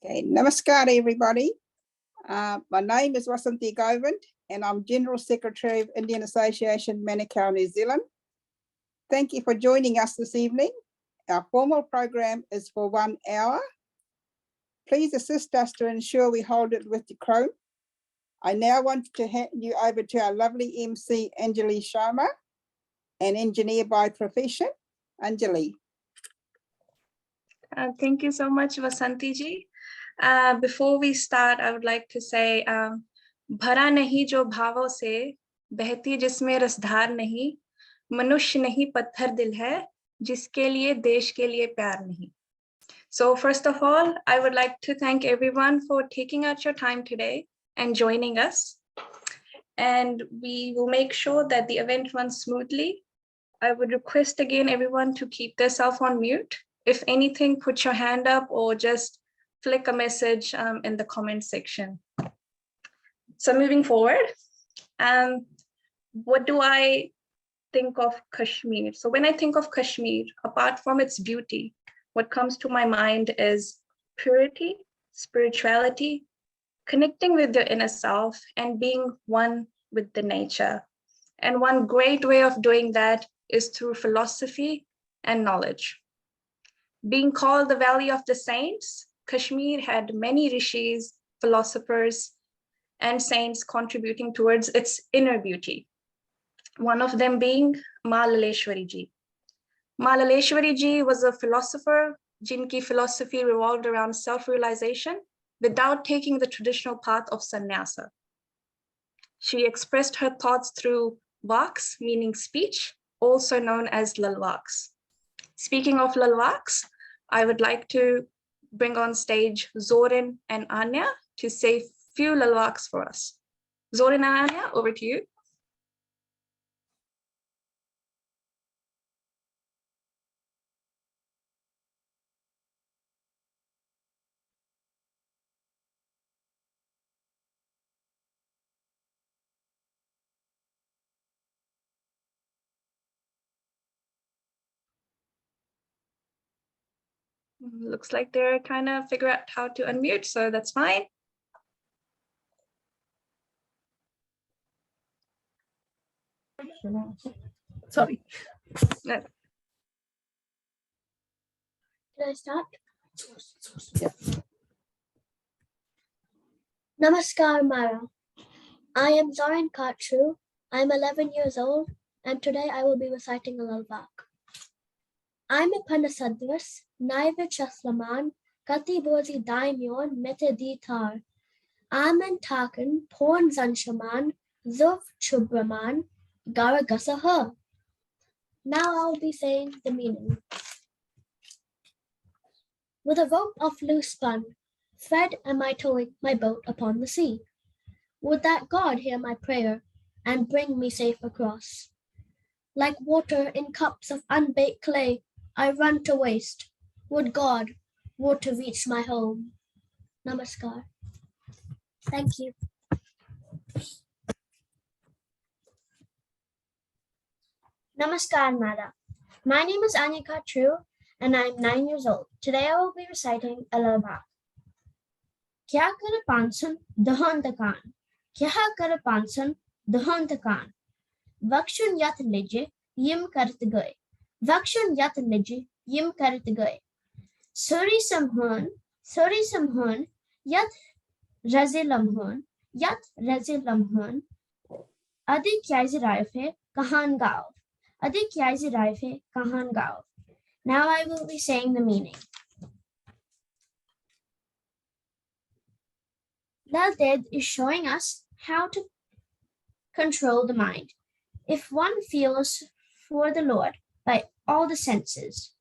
Okay, namaskar everybody. My name is Vasanthi Govind and I'm General Secretary of Indian Association Manukau, New Zealand. Thank you for joining us this evening. Our formal program is for 1 hour. Please assist us to ensure we hold it with decorum. I now want to hand you over to our lovely MC, Anjali Sharma, an engineer by profession. Anjali. Thank you so much, Vasanthi ji. Before we start, I would like to say, भरा नहीं जो भावों से, बहती जिसमें रसधार नहीं, मनुष्य नहीं पत्थर दिल है, जिसके लिए देश के लिए प्यार नहीं. So first of all, I would like to thank everyone for taking out your time today and joining us. And we will make sure that the event runs smoothly. I would request again everyone to keep their cell phone mute. If anything, put your hand up or just flick a message in the comment section. So moving forward, what do I think of Kashmir? So when I think of Kashmir, apart from its beauty, what comes to my mind is purity, spirituality, connecting with your inner self and being one with the nature. And one great way of doing that is through philosophy and knowledge. Being called the Valley of the Saints, Kashmir had many rishis, philosophers, and saints contributing towards its inner beauty. One of them being Ma Laleshwari ji. Ma Laleshwari ji was a philosopher, jinki philosophy revolved around self-realization without taking the traditional path of sannyasa. She expressed her thoughts through vaks, meaning speech, also known as lalwaks. Speaking of lalwaks, I would like to bring on stage Zorin and Anya to say a few lalwaks for us. Zorin and Anya, over to you. Looks like they're trying to figure out how to unmute, so that's fine. Sorry. No. Can I start? Yeah. Namaskar Mara. I am Zorin Katru. I'm 11 years old, and today I will be reciting a lalvak. I'm a Panasadvas, Naiva Chaslaman, Kati Bozi Daimyon, Mete Ditar. Amen Taken, Porn Zanshaman, Zuf Chubraman, Garagasaha. Now I'll be saying the meaning. With a rope of loose spun, Fred am I towing my boat upon the sea. Would that God hear my prayer and bring me safe across. Like water in cups of unbaked clay, I run to waste. Would God water reach my home? Namaskar. Thank you. Namaskar, Mara. My name is Anika True, and I'm 9 years old. Today I will be reciting a lalvak. Kya kar pansan dahan takan? Kya kar pansan dahan takan? Vakshun yat lije yim karit gaye. Vakshun yat lije yim karit gaye. Suri samhun, yat razilamhun, adik yaisi raife kahan gao. Adik yaisi raife kahan gao. Now I will be saying the meaning. Lal Ded is showing us how to control the mind. If one feels for the Lord by all the senses.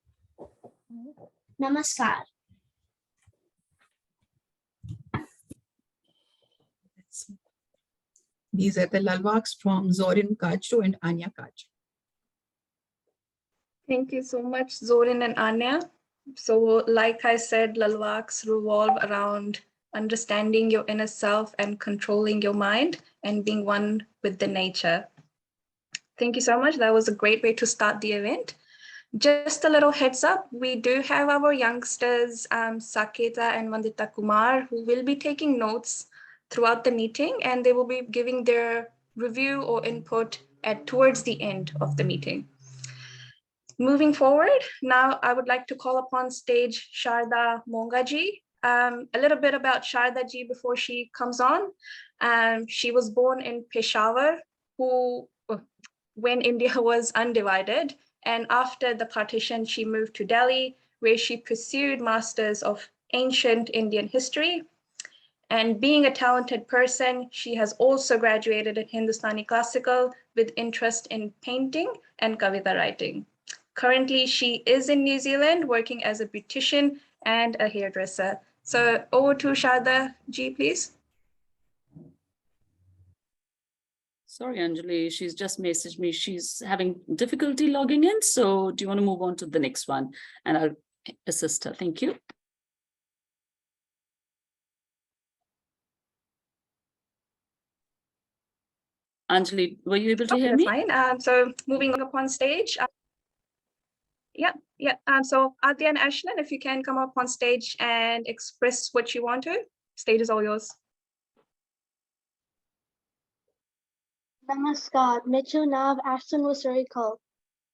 Namaskar. These are the lalwaks from Zorin Kachru and Anya Kachru. Thank you so much, Zorin and Anya. So like I said, lalwaks revolve around understanding your inner self and controlling your mind and being one with the nature. Thank you so much. That was a great way to start the event. Just a little heads up, we do have our youngsters, Saketa and Vandita Kumar, who will be taking notes throughout the meeting, and they will be giving their review or input towards the end of the meeting. Moving forward, now I would like to call upon stage Sharda Mongaji. A little bit about Sharda ji before she comes on. She was born in Peshawar, when India was undivided. And after the partition, she moved to Delhi, where she pursued Masters of Ancient Indian History. And being a talented person, she has also graduated in Hindustani Classical with interest in painting and Kavita writing. Currently, she is in New Zealand working as a beautician and a hairdresser. So over to Sharda ji, please. Sorry, Anjali, she's just messaged me. She's having difficulty logging in. So do you want to move on to the next one? And I'll assist her. Thank you. Anjali, were you able to hear me? Fine. So moving upon stage. Yeah. So Adya and Ashlyn, if you can come up on stage and express what you want to, stage is all yours. Namaskar, मेरा नाम Ashton Wasariko.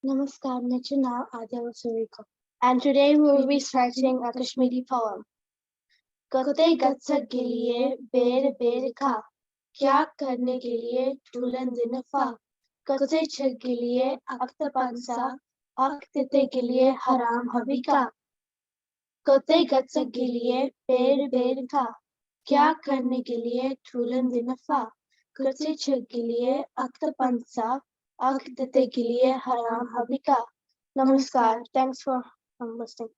Namaskar, मेरा नाम Adya Wasariko. And today we will be reciting a Kashmiri poem. कते गत्सक के लिए बेर बेर खा क्या करने के लिए ठुलन दिनफा कते छक के लिए अख्त पंसा अख्ते के लिए हराम हबिका कते गत्सक के लिए बेर बेर खा क्या करने के लिए ठुलन दिनफा कते छक के लिए अख्त पंसा अख्ते के लिए हराम हबिका. Namaskar. Thanks for listening.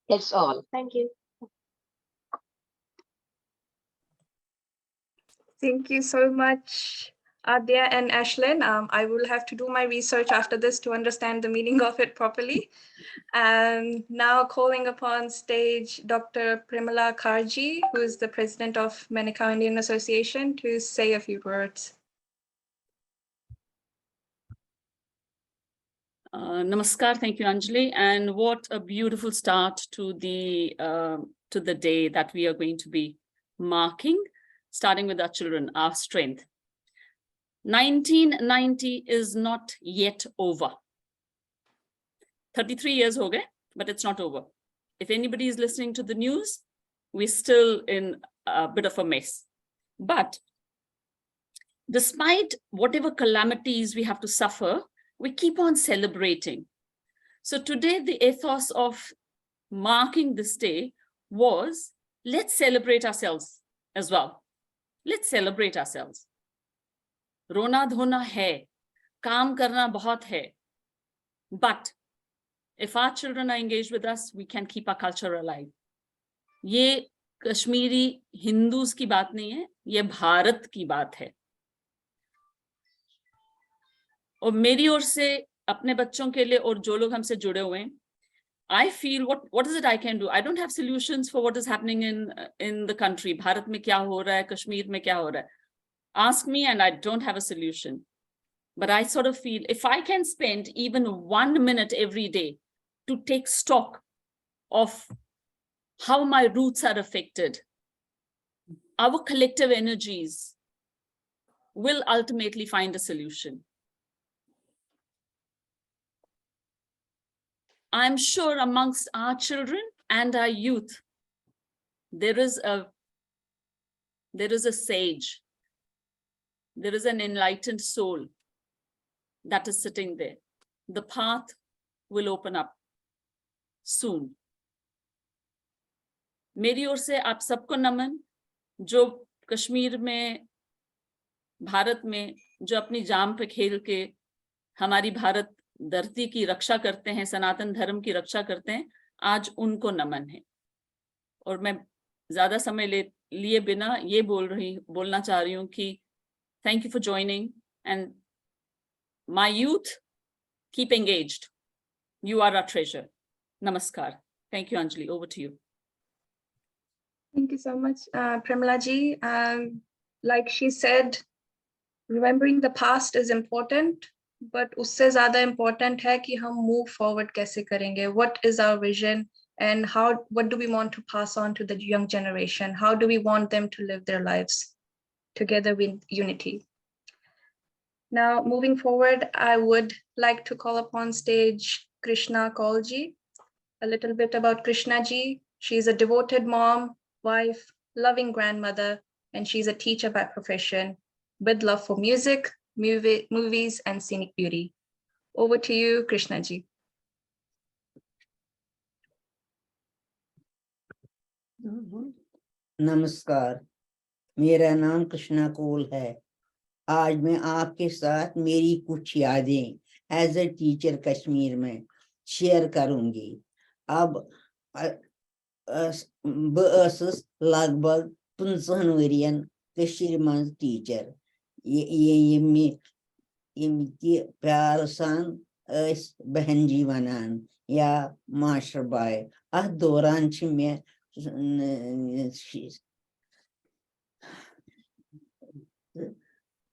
That's all. Thank you. Thank you so much, Adya and Ashlyn. I will have to do my research after this to understand the meaning of it properly. Now calling upon stage Dr. Primala Karji, who is the president of Manukau Indian Association, to say a few words. Namaskar, thank you, Anjali. And what a beautiful start to the day that we are going to be marking, starting with our children, our strength. 1990 is not yet over. 33 years ho gaye, but it's not over. If anybody is listening to the news, we're still in a bit of a mess. But despite whatever calamities we have to suffer, we keep on celebrating. So today, the ethos of marking this day was, let's celebrate ourselves as well. Let's celebrate ourselves. Rona dhona hai, kaam karna bahut hai. But if our children are engaged with us, we can keep our culture alive. Ye Kashmiri Hindus ki baat nahi hai, ye Bharat ki baat hai. और मेरी ओर से अपने बच्चों के लिए और जो लोग हमसे जुड़े हुए हैं, I feel what is it I can do? I don't have solutions for what is happening in the country. Bharat में क्या हो रहा है, कश्मीर में क्या हो रहा है. Ask me and I don't have a solution. But I sort of feel if I can spend even 1 minute every day to take stock of how my roots are affected, our collective energies will ultimately find a solution. I'm sure amongst our children and our youth, there is a sage, there is an enlightened soul that is sitting there. The path will open up soon. मेरी ओर से आप सबको नमन, जो कश्मीर में, भारत में, जो अपनी जान पे खेल के हमारी भारत धरती की रक्षा करते हैं, सनातन धर्म की रक्षा करते हैं, आज उनको नमन है. और मैं ज्यादा समय लिए बिना ये बोलना चाह रही हूँ कि thank you for joining, and my youth, keep engaged. You are our treasure. Namaskar. Thank you, Anjali. Over to you. Thank you so much, Primala ji. Like she said, Remembering the past is important, but उससे ज़्यादा important है कि हम move forward कैसे करेंगे. What is our vision and what do we want to pass on to the young generation? How do we want them to live their lives together with unity? Now, moving forward, I would like to call upon stage Krishna Kaulji. A little bit about Krishna ji. She's a devoted mom, wife, loving grandmother, and she's a teacher by profession with love for music, movies, and scenic beauty. Over to you, Krishna ji. नमस्कार, मेरा नाम कृष्णा कौल है। आज मैं आपके साथ मेरी कुछ यादें एज ए टीचर कश्मीर में शेयर करूंगी। अब बस लगभग 15 वरियन कश्मीर में टीचर ये प्यार सान बहन जी वनान या मास्टर बाय अथ दौरान में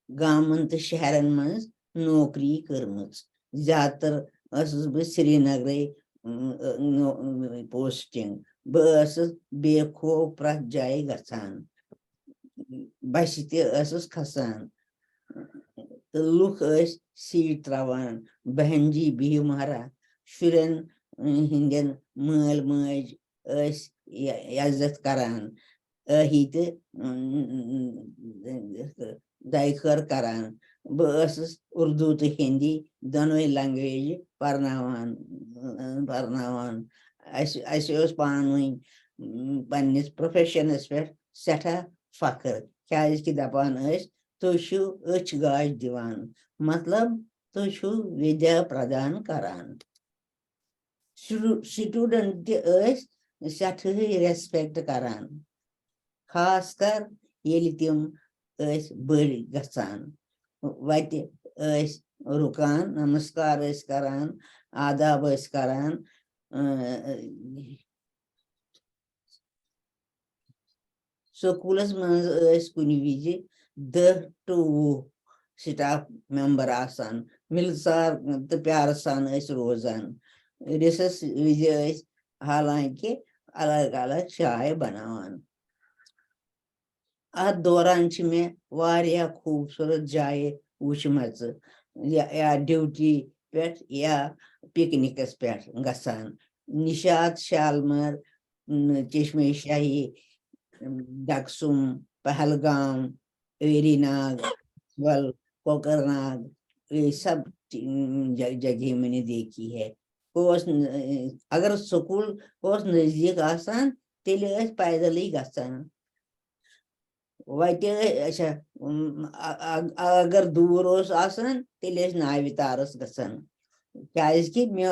गामन तो शहरन मज नौकरी करमच। ज्यादातर बह श्रीनगर पोस्टिंग बस बेखो प्रत जाए गसान बस खसान तो लुक सीट त्रावान बहन जी बिह मारा शुरन हिंदन मल मज इज्जत करान अही तो दायखर करान बस उर्दू तो हिंदी दोनों लैंग्वेज परनावान पान पन्निस प्रोफेशनस पे सठा फखर क्या दपान तुशु अच गाश दिवान मतलब तुशु विद्या प्रदान करान। स्टूडेंट सठ रेस्पेक्ट करान खास कर ये तिम बड़ गसान वत रुकान नमस्कार करान आदाब करान स्कूलस मज कुन विज 10 to 20 स्टाफ मेंबर आसान मिलसार तो प्यार सान रोजान रिसस विज हालांकि अलग अलग चाय बनावान। अत दौरान में वारिया खूबसूरत जाए वुचमच या ड्यूटी पे या पिकनिकस पे गसान निशात शालमर चश्मे शाही डकसुम पहलगाम वेरीनाग वल कोकरनाग ये सब जगह मैंने देखी है। अगर स्कूल नजदीक आसान तेल पैदल ही गसान वत अगर दूर आसान तेल नाव तारस गसान क्या मे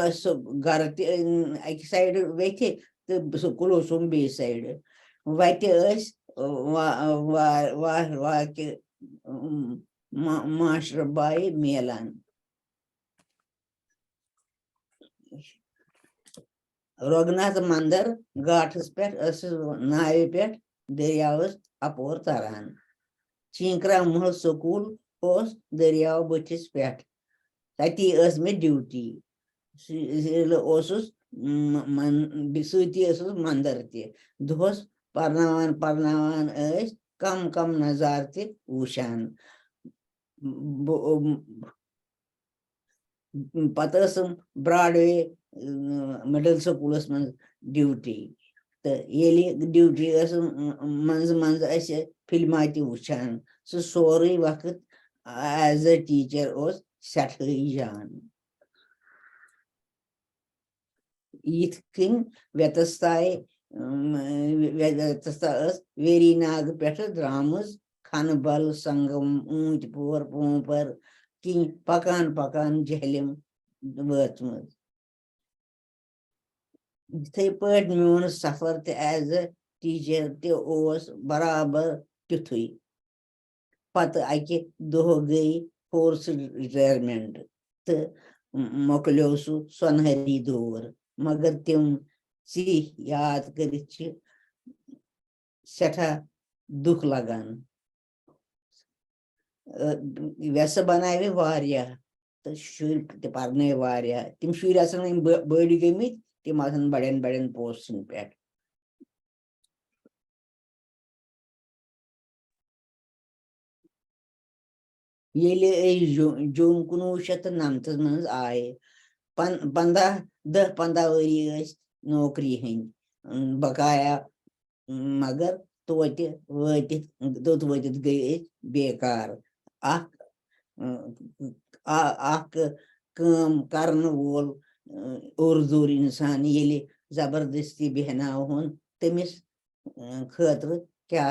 घर अक साइड वेथ तो स्कूल बे साइड वत वाकि मास्टर बाय मिलान। रघुनाथ मंदिर घाटस पे नाव पे दरियावस अपोर तरान चिंकरा महल स्कूल दरियाव बटिस पे तती मे ड्यूटी मंदिर तहस परनावान कम कम नजार तुशान पत ब्रॉडवे मिडल स्कूलस मज ड्यूटी तो ये ड्यूटी मंज मंज फिल्मा वुचान सह सोरे वक्त एज ए टीचर सठई जान। यिथ व्यतस्ता वेरीनाग पे द्रामज खनबल संगम ऊंटपोर पोंपर कि पकान पकान जहलिम वचम। इथे पे मोन सफर एज ए टीचर बराबर तिथुई पत अकि दह गई फोर्स रिटायरमेंट तो मोकलो सह सोनहरी दौर मगर तिम याद कर सठा दुख लगान। वैसा बनाए वारिया तो शुर ते परने वारिया तिम शुर आसन बड़ी गमी तिम आसन बड़न बड़न पोस्टन पे ये जून 1949 मज आए 15 वरी नौकरी हन बकाया मगर तोत वत गई बेकार कम करन वोल उर्दूर इंसान ये जबरदस्ती बेहनावन तमिस खतर क्या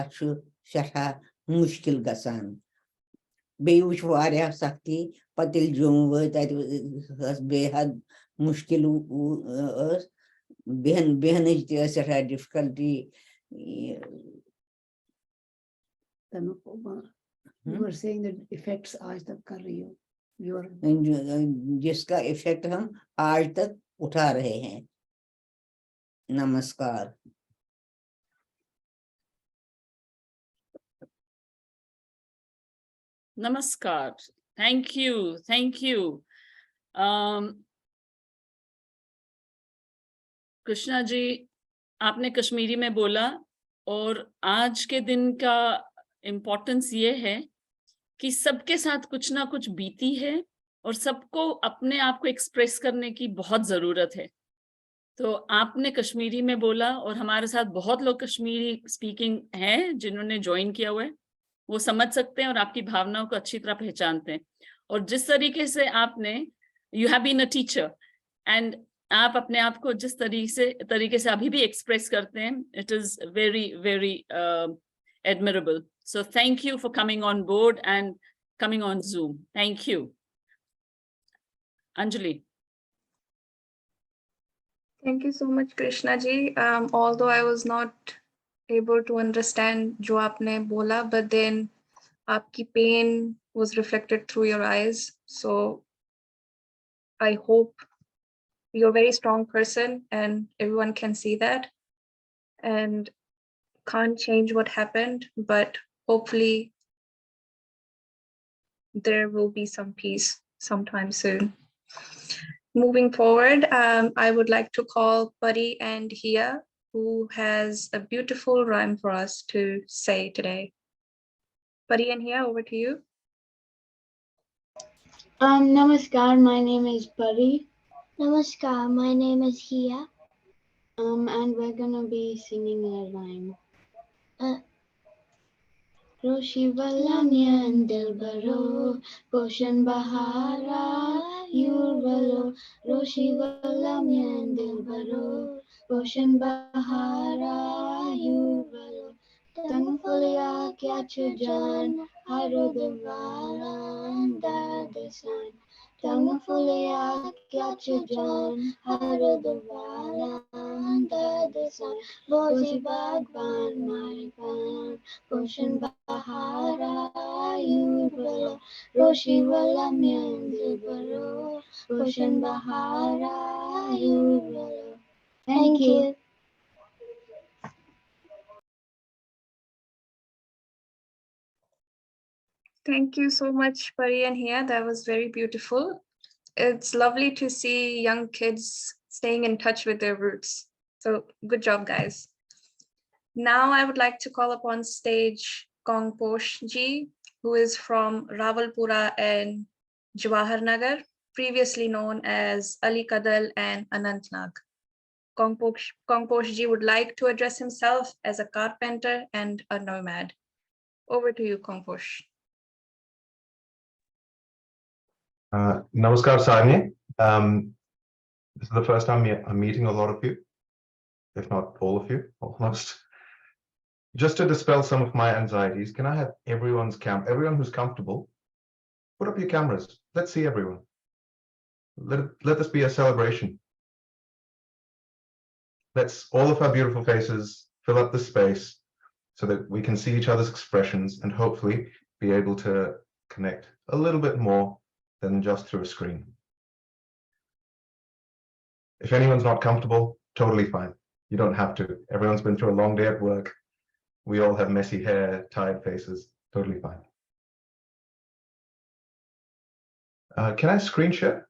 सठा मुश्किल गसान बे वुच वारिया सख्ती पत जूम वत बेहद मुश्किल बेहन सठा difficulty You were saying that effects आज तक कर रही हो. You are जिसका इफेक्ट हम आज तक उठा रहे हैं. नमस्कार. Namaskar. Thank you. Thank you. Krishna ji, आपने कश्मीरी में बोला और आज के दिन का इम्पोर्टेंस ये है कि सबके साथ कुछ ना कुछ बीती है और सबको अपने आप को एक्सप्रेस करने की बहुत जरूरत है. तो आपने कश्मीरी में बोला और हमारे साथ बहुत लोग कश्मीरी स्पीकिंग हैं जिन्होंने ज्वाइन किया हुआ है, वो समझ सकते हैं और आपकी भावनाओं को अच्छी तरह पहचानते हैं. और जिस तरीके से आपने you have been a teacher and आप अपने आप को जिस तरीके से अभी भी एक्सप्रेस करते हैं, it is very very admirable. So thank you for coming on board and coming on Zoom. Thank you. Anjali. Thank you so much, Krishna ji. Although I was not able to understand jo aapne bola, but then aapki pain was reflected through your eyes. So I hope you're a very strong person and everyone can see that and can't change what happened, but hopefully there will be some peace sometime soon. Moving forward, I would like to call Pari and Hia, who has a beautiful rhyme for us to say today. Pari and Hia, over to you. Namaskar, my name is Pari. Namaskar, my name is Hia. And we're gonna be singing a rhyme. Roshi Valamyan Dilbaro, Poshan Bahara, Yurvalo, Roshi Valamyan Dilbaro, Poshan Bahara, Yurvalo, Tangfulia Kyachajan, Harodavalan Dadasan, Tangfulia Kyachajan, Harodavalan Dadasan, Bozi Bhagwan Maripan, Poshan Bahara, Yurvalo, Roshi Valamyan Dilbaro, Poshan Bahara, Yurvalo. Thank you. Thank you so much, Pari and Hia. That was very beautiful. It's lovely to see young kids staying in touch with their roots. So good job, guys. Now I would like to call upon stage Kongposh ji, who is from Rawalpura and Jawaharnagar, previously known as Ali Kadal and Anantnag. Kongposh ji would like to address himself as a carpenter and a nomad. Over to you, Kongposh. Namaskar, Sani. This is the first time I'm meeting a lot of you, if not all of you, almost. Just to dispel some of my anxieties, can I have everyone who's comfortable, put up your cameras. Let's see everyone. Let this be a celebration. Let's all of our beautiful faces fill up the space so that we can see each other's expressions and hopefully be able to connect a little bit more than just through a screen. If anyone's not comfortable, totally fine. You don't have to. Everyone's been through a long day at work. We all have messy hair, tired faces, totally fine. Can I screen share?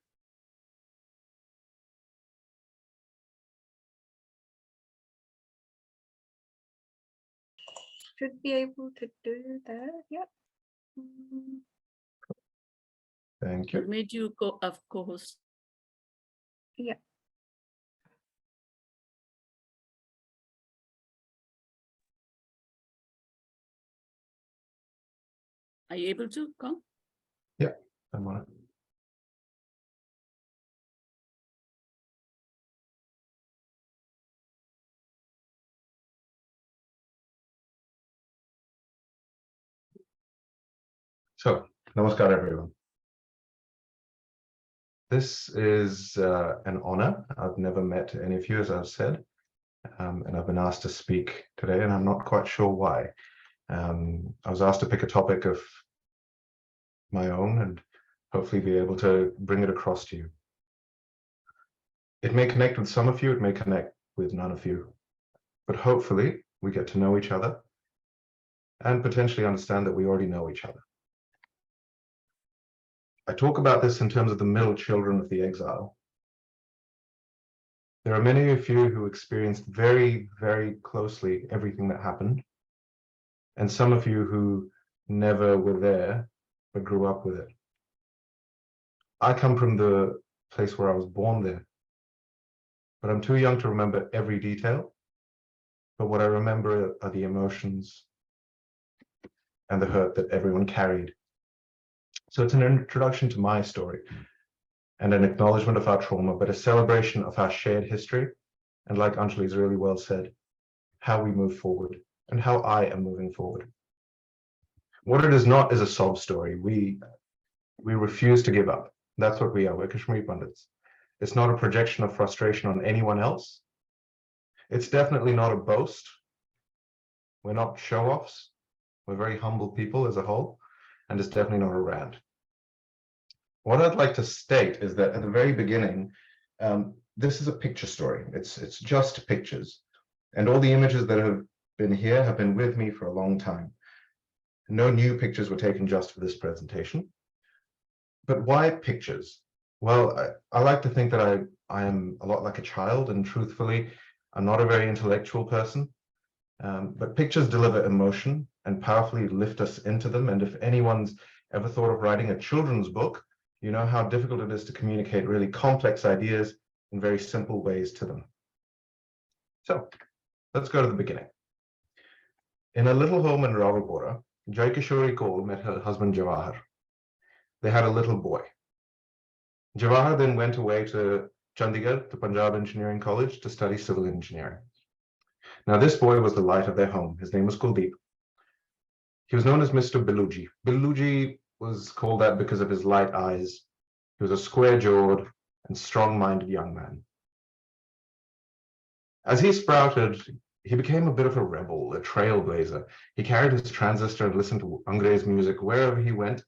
Should be able to do that. Yeah. Mm, Thank I you. made you a co-host. yeah. Are you able to come? Yeah, I'm on it. So, namaskar, everyone. This is an honor. I've never met any of you, as I've said, and I've been asked to speak today, and I'm not quite sure why. I was asked to pick a topic of my own and hopefully be able to bring it across to you. It may connect with some of you, it may connect with none of you, but hopefully we get to know each other and potentially understand that we already know each other. I talk about this in terms of the middle children of the exile. There are many of you who experienced very, very closely everything that happened, and some of you who never were there but grew up with it. I come from the place where I was born there, but I'm too young to remember every detail. But what I remember are the emotions and the hurt that everyone carried. So it's an introduction to my story and an acknowledgement of our trauma, but a celebration of our shared history. And like Anjali's really well said, how we move forward and how I am moving forward. What it is not is a sob story. We refuse to give up. That's what we are. We're Kashmiri Pandits. It's not a projection of frustration on anyone else. It's definitely not a boast. We're not show-offs. We're very humble people as a whole, and it's definitely not a rant. What I'd like to state is that at the very beginning, this is a picture story. It's just pictures. And all the images that have been here have been with me for a long time. No new pictures were taken just for this presentation. But why pictures? Well, I like to think that I am a lot like a child, and truthfully, I'm not a very intellectual person. But pictures deliver emotion and powerfully lift us into them. And if anyone's ever thought of writing a children's book, you know how difficult it is to communicate really complex ideas in very simple ways to them. So let's go to the beginning. In a little home in Rawalpindi, Joy Kishori Kaul met her husband Jawahar. They had a little boy. Jawahar then went away to Chandigarh, to Punjab Engineering College, to study civil engineering. Now, this boy was the light of their home. His name was Kuldeep. He was known as Mr. Biluji. Biluji was called that because of his light eyes. He was a square-jawed and strong-minded young man. As he sprouted, he became a bit of a rebel, a trailblazer. He carried his transistor and listened to Angrez music wherever he went.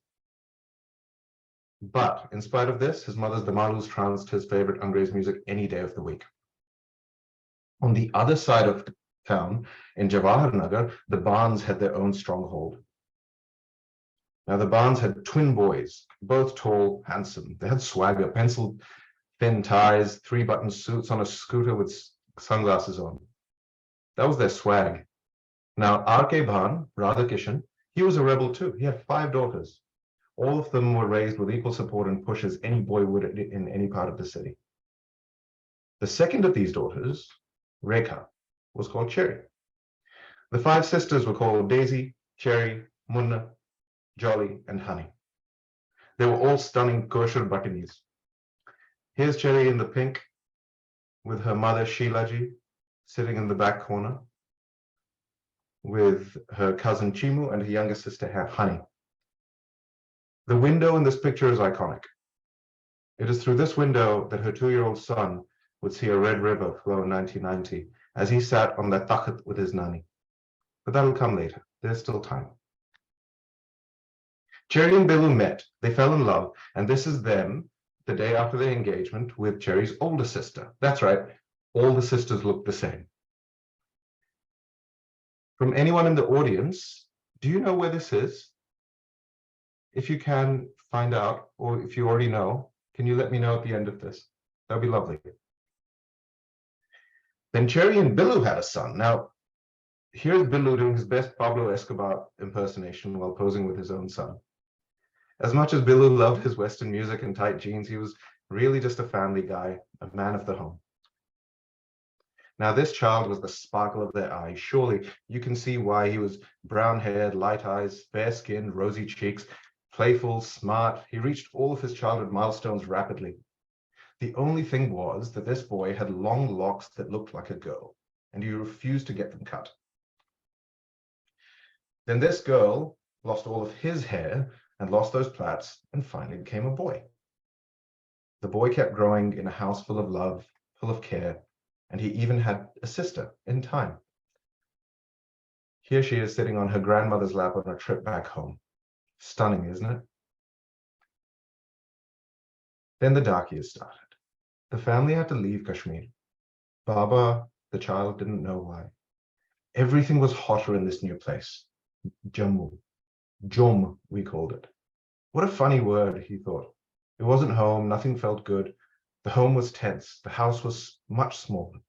But in spite of this, his mother's Damalus trounced his favorite Angrez music any day of the week. On the other side of town, in Jawaharnagar, the Barnes had their own stronghold. Now, the Barnes had twin boys, both tall, handsome. They had swagger, pencil thin ties, three-button suits on a scooter with sunglasses on. That was their swag. Now, R.K. Bhan, Radha Kishan, he was a rebel too. He had 5 daughters. All of them were raised with equal support and push as any boy would in any part of the city. The second of these daughters, Rekha, was called Cherry. The 5 sisters were called Daisy, Cherry, Munna, Jolly, and Honey. They were all stunning kosher Bhatinis. Here's Cherry in the pink with her mother Sheilaji sitting in the back corner with her cousin Chimu and her younger sister Honey. The window in this picture is iconic. It is through this window that her 2-year-old son would see a red river flow in 1990 as he sat on that takhat with his nani. But that'll come later. There's still time. Cherry and Bilu met. They fell in love, and this is them the day after their engagement with Cherry's older sister. That's right, all the sisters look the same. From anyone in the audience, do you know where this is? If you can, find out, or if you already know, can you let me know at the end of this? That'd be lovely. Then Cherry and Billu had a son. Now, here's Billu doing his best Pablo Escobar impersonation while posing with his own son. As much as Billu loved his Western music and tight jeans, he was really just a family guy, a man of the home. Now, this child was the sparkle of their eye. Surely you can see why he was brown-haired, light eyes, fair-skinned, rosy cheeks, playful, smart. He reached all of his childhood milestones rapidly. The only thing was that this boy had long locks that looked like a girl, and he refused to get them cut. Then this girl lost all of his hair and lost those plaits and finally became a boy. The boy kept growing in a house full of love, full of care, and he even had a sister in time. Here she is sitting on her grandmother's lap on a trip back home. Stunning, isn't it? Then the dark years started. The family had to leave Kashmir. Baba, the child, didn't know why. Everything was hotter in this new place. Jammu. Jom, we called it. What a funny word, he thought. It wasn't home, nothing felt good. The home was tense. The house was much smaller.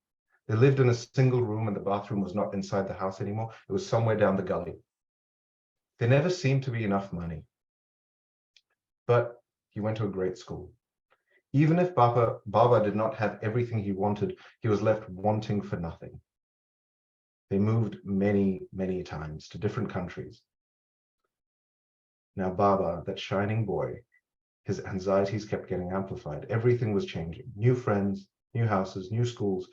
They lived in a single room and the bathroom was not inside the house anymore. It was somewhere down the gully. There never seemed to be enough money. But he went to a great school. Even if Baba did not have everything he wanted, he was left wanting for nothing. They moved many, many times to different countries. Now Baba, that shining boy, his anxieties kept getting amplified. Everything was changing. New friends, new houses, new schools.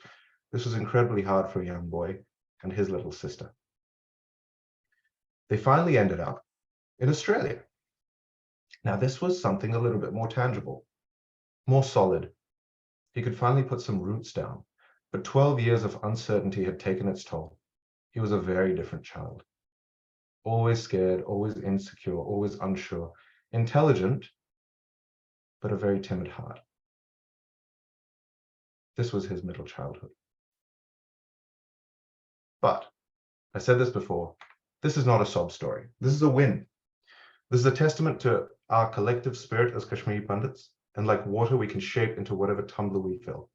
This was incredibly hard for a young boy and his little sister. They finally ended up in Australia. Now this was something a little bit more tangible, more solid. He could finally put some roots down, but 12 years of uncertainty had taken its toll. He was a very different child. Always scared, always insecure, always unsure, intelligent, but a very timid heart. This was his middle childhood. But, I said this before, this is not a sob story. This is a win. This is a testament to our collective spirit as Kashmiri Pandits, and like water, we can shape into whatever tumbler we fill.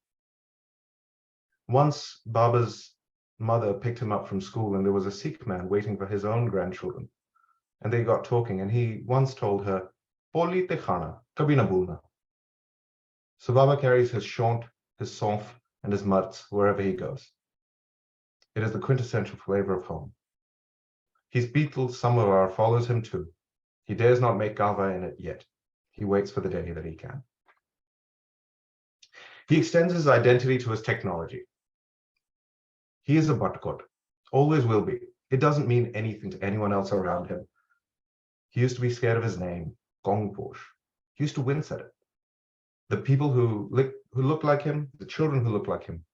Once, Baba's mother picked him up from school and there was a Sikh man waiting for his own grandchildren. And they got talking and he once told her, Poli te khana, kabhi na bhulna. So Baba carries his shaunt, his saunf, and his marts wherever he goes. It is the quintessential flavor of home. His beetle Samovar follows him too. He dares not make kava in it yet. He waits for the day that he can. He extends his identity to his technology. He is a Bhatkot, always will be. It doesn't mean anything to anyone else around him. He used to be scared of his name, Gongposh. He used to wince at it. The people who look like him, the children who look like him,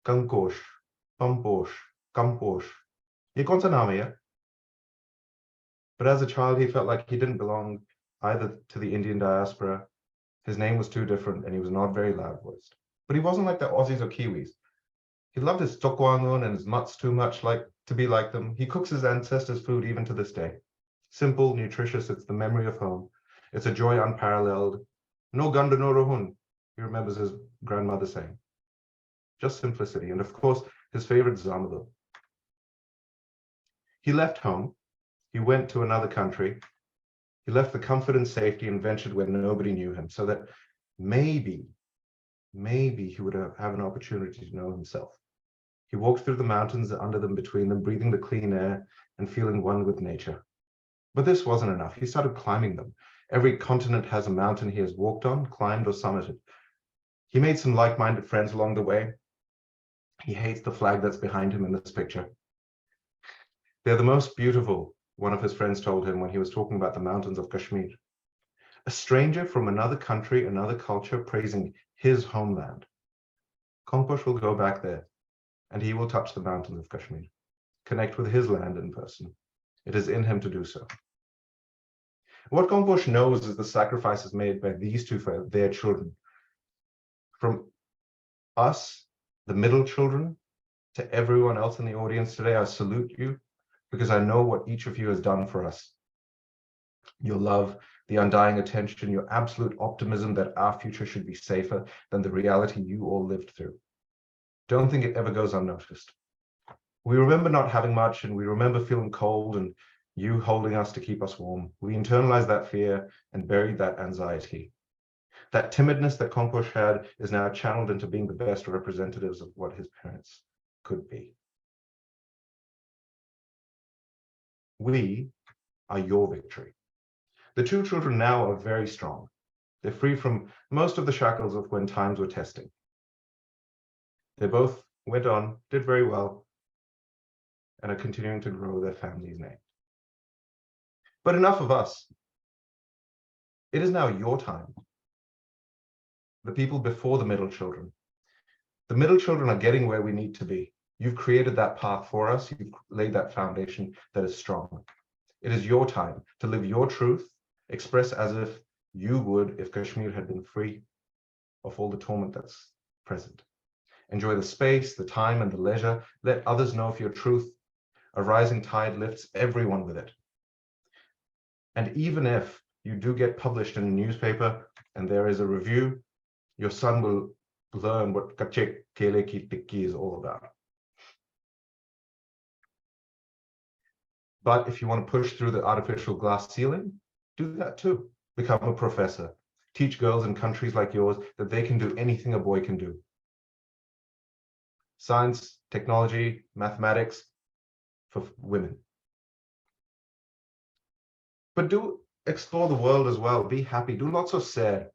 Kankosh, Pamposh, Kamposh. Ye kaun sa naam hai yaar? But as a child, he felt like he didn't belong either to the Indian diaspora. His name was too different and he was not very loud voiced. But he wasn't like the Aussies or Kiwis. He loved his Tokwangun and his mutts too much to be like them. He cooks his ancestors' food even to this day. Simple, nutritious, it's the memory of home. It's a joy unparalleled. No ganda no rohun, he remembers his grandmother saying. Just simplicity, and of course, his favorite Zamado. He left home. He went to another country. He left the comfort and safety and ventured where nobody knew him, so that maybe he would have an opportunity to know himself. He walked through the mountains, under them, between them, breathing the clean air and feeling one with nature. But this wasn't enough. He started climbing them. Every continent has a mountain he has walked on, climbed, or summited. He made some like-minded friends along the way. He hates the flag that's behind him in this picture. They're the most beautiful, one of his friends told him when he was talking about the mountains of Kashmir. A stranger from another country, another culture, praising his homeland. Kongposh will go back there, and he will touch the mountains of Kashmir, connect with his land in person. It is in him to do so. What Kongposh knows is the sacrifices made by these two for their children. From us, the middle children, to everyone else in the audience today, I salute you because I know what each of you has done for us. Your love, the undying attention, your absolute optimism that our future should be safer than the reality you all lived through. Don't think it ever goes unnoticed. We remember not having much, and we remember feeling cold and you holding us to keep us warm. We internalized that fear and buried that anxiety. That timidness that Konkosh had is now channeled into being the best representatives of what his parents could be. We are your victory. The two children now are very strong. They're free from most of the shackles of when times were testing. They both went on, did very well, and are continuing to grow their family's name. But enough of us. It is now your time. The people before the middle children. The middle children are getting where we need to be. You've created that path for us. You've laid that foundation that is strong. It is your time to live your truth, express as if you would if Kashmir had been free of all the torment that's present. Enjoy the space, the time, and the leisure. Let others know of your truth. A rising tide lifts everyone with it. And even if you do get published in a newspaper and there is a review, your son will learn what Kache Kele Ki Tikki is all about. But if you want to push through the artificial glass ceiling, do that too. Become a professor. Teach girls in countries like yours that they can do anything a boy can do. Science, technology, mathematics for women. But do explore the world as well. Be happy. Do not so sad.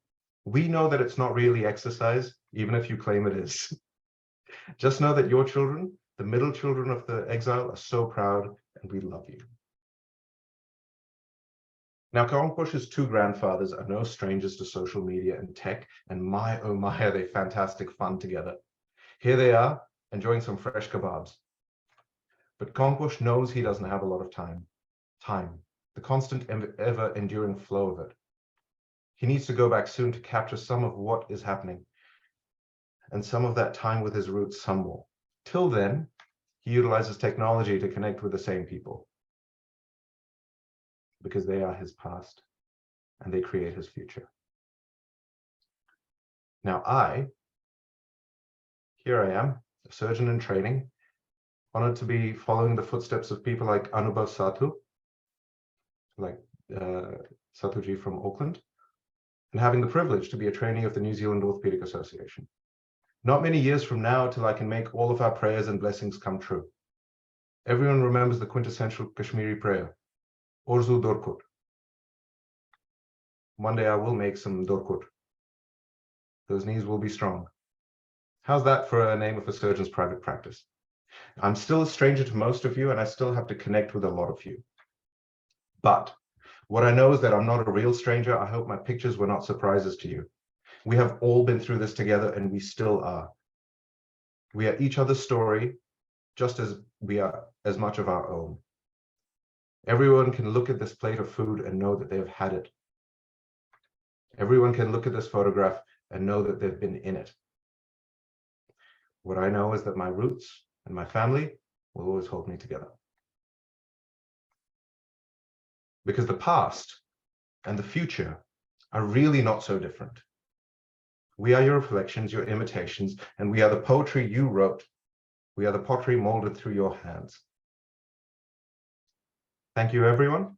We know that it's not really exercise, even if you claim it is. Just know that your children, the middle children of the exile, are so proud, and we love you. Now, Karamposh's two grandfathers are no strangers to social media and tech, and my, oh my, are they fantastic fun together. Here they are, enjoying some fresh kebabs. But Karamposh knows he doesn't have a lot of time. The constant, ever-enduring flow of it. He needs to go back soon to capture some of what is happening, and some of that time with his roots some more. Till then, he utilizes technology to connect with the same people, because they are his past, and they create his future. Now here I am, a surgeon in training, honored to be following the footsteps of people like Anubhav Sathu, like Sathuji from Auckland, and having the privilege to be a trainee of the New Zealand Orthopedic Association. Not many years from now till I can make all of our prayers and blessings come true. Everyone remembers the quintessential Kashmiri prayer, Orzu Dorkut. One day I will make some Dorkut. Those knees will be strong. How's that for a name of a surgeon's private practice? I'm still a stranger to most of you, and I still have to connect with a lot of you. But what I know is that I'm not a real stranger. I hope my pictures were not surprises to you. We have all been through this together, and we still are. We are each other's story, just as we are as much of our own. Everyone can look at this plate of food and know that they have had it. Everyone can look at this photograph and know that they've been in it. What I know is that my roots and my family will always hold me together. Because the past and the future are really not so different. We are your reflections, your imitations, and we are the poetry you wrote. We are the pottery molded through your hands. Thank you, everyone.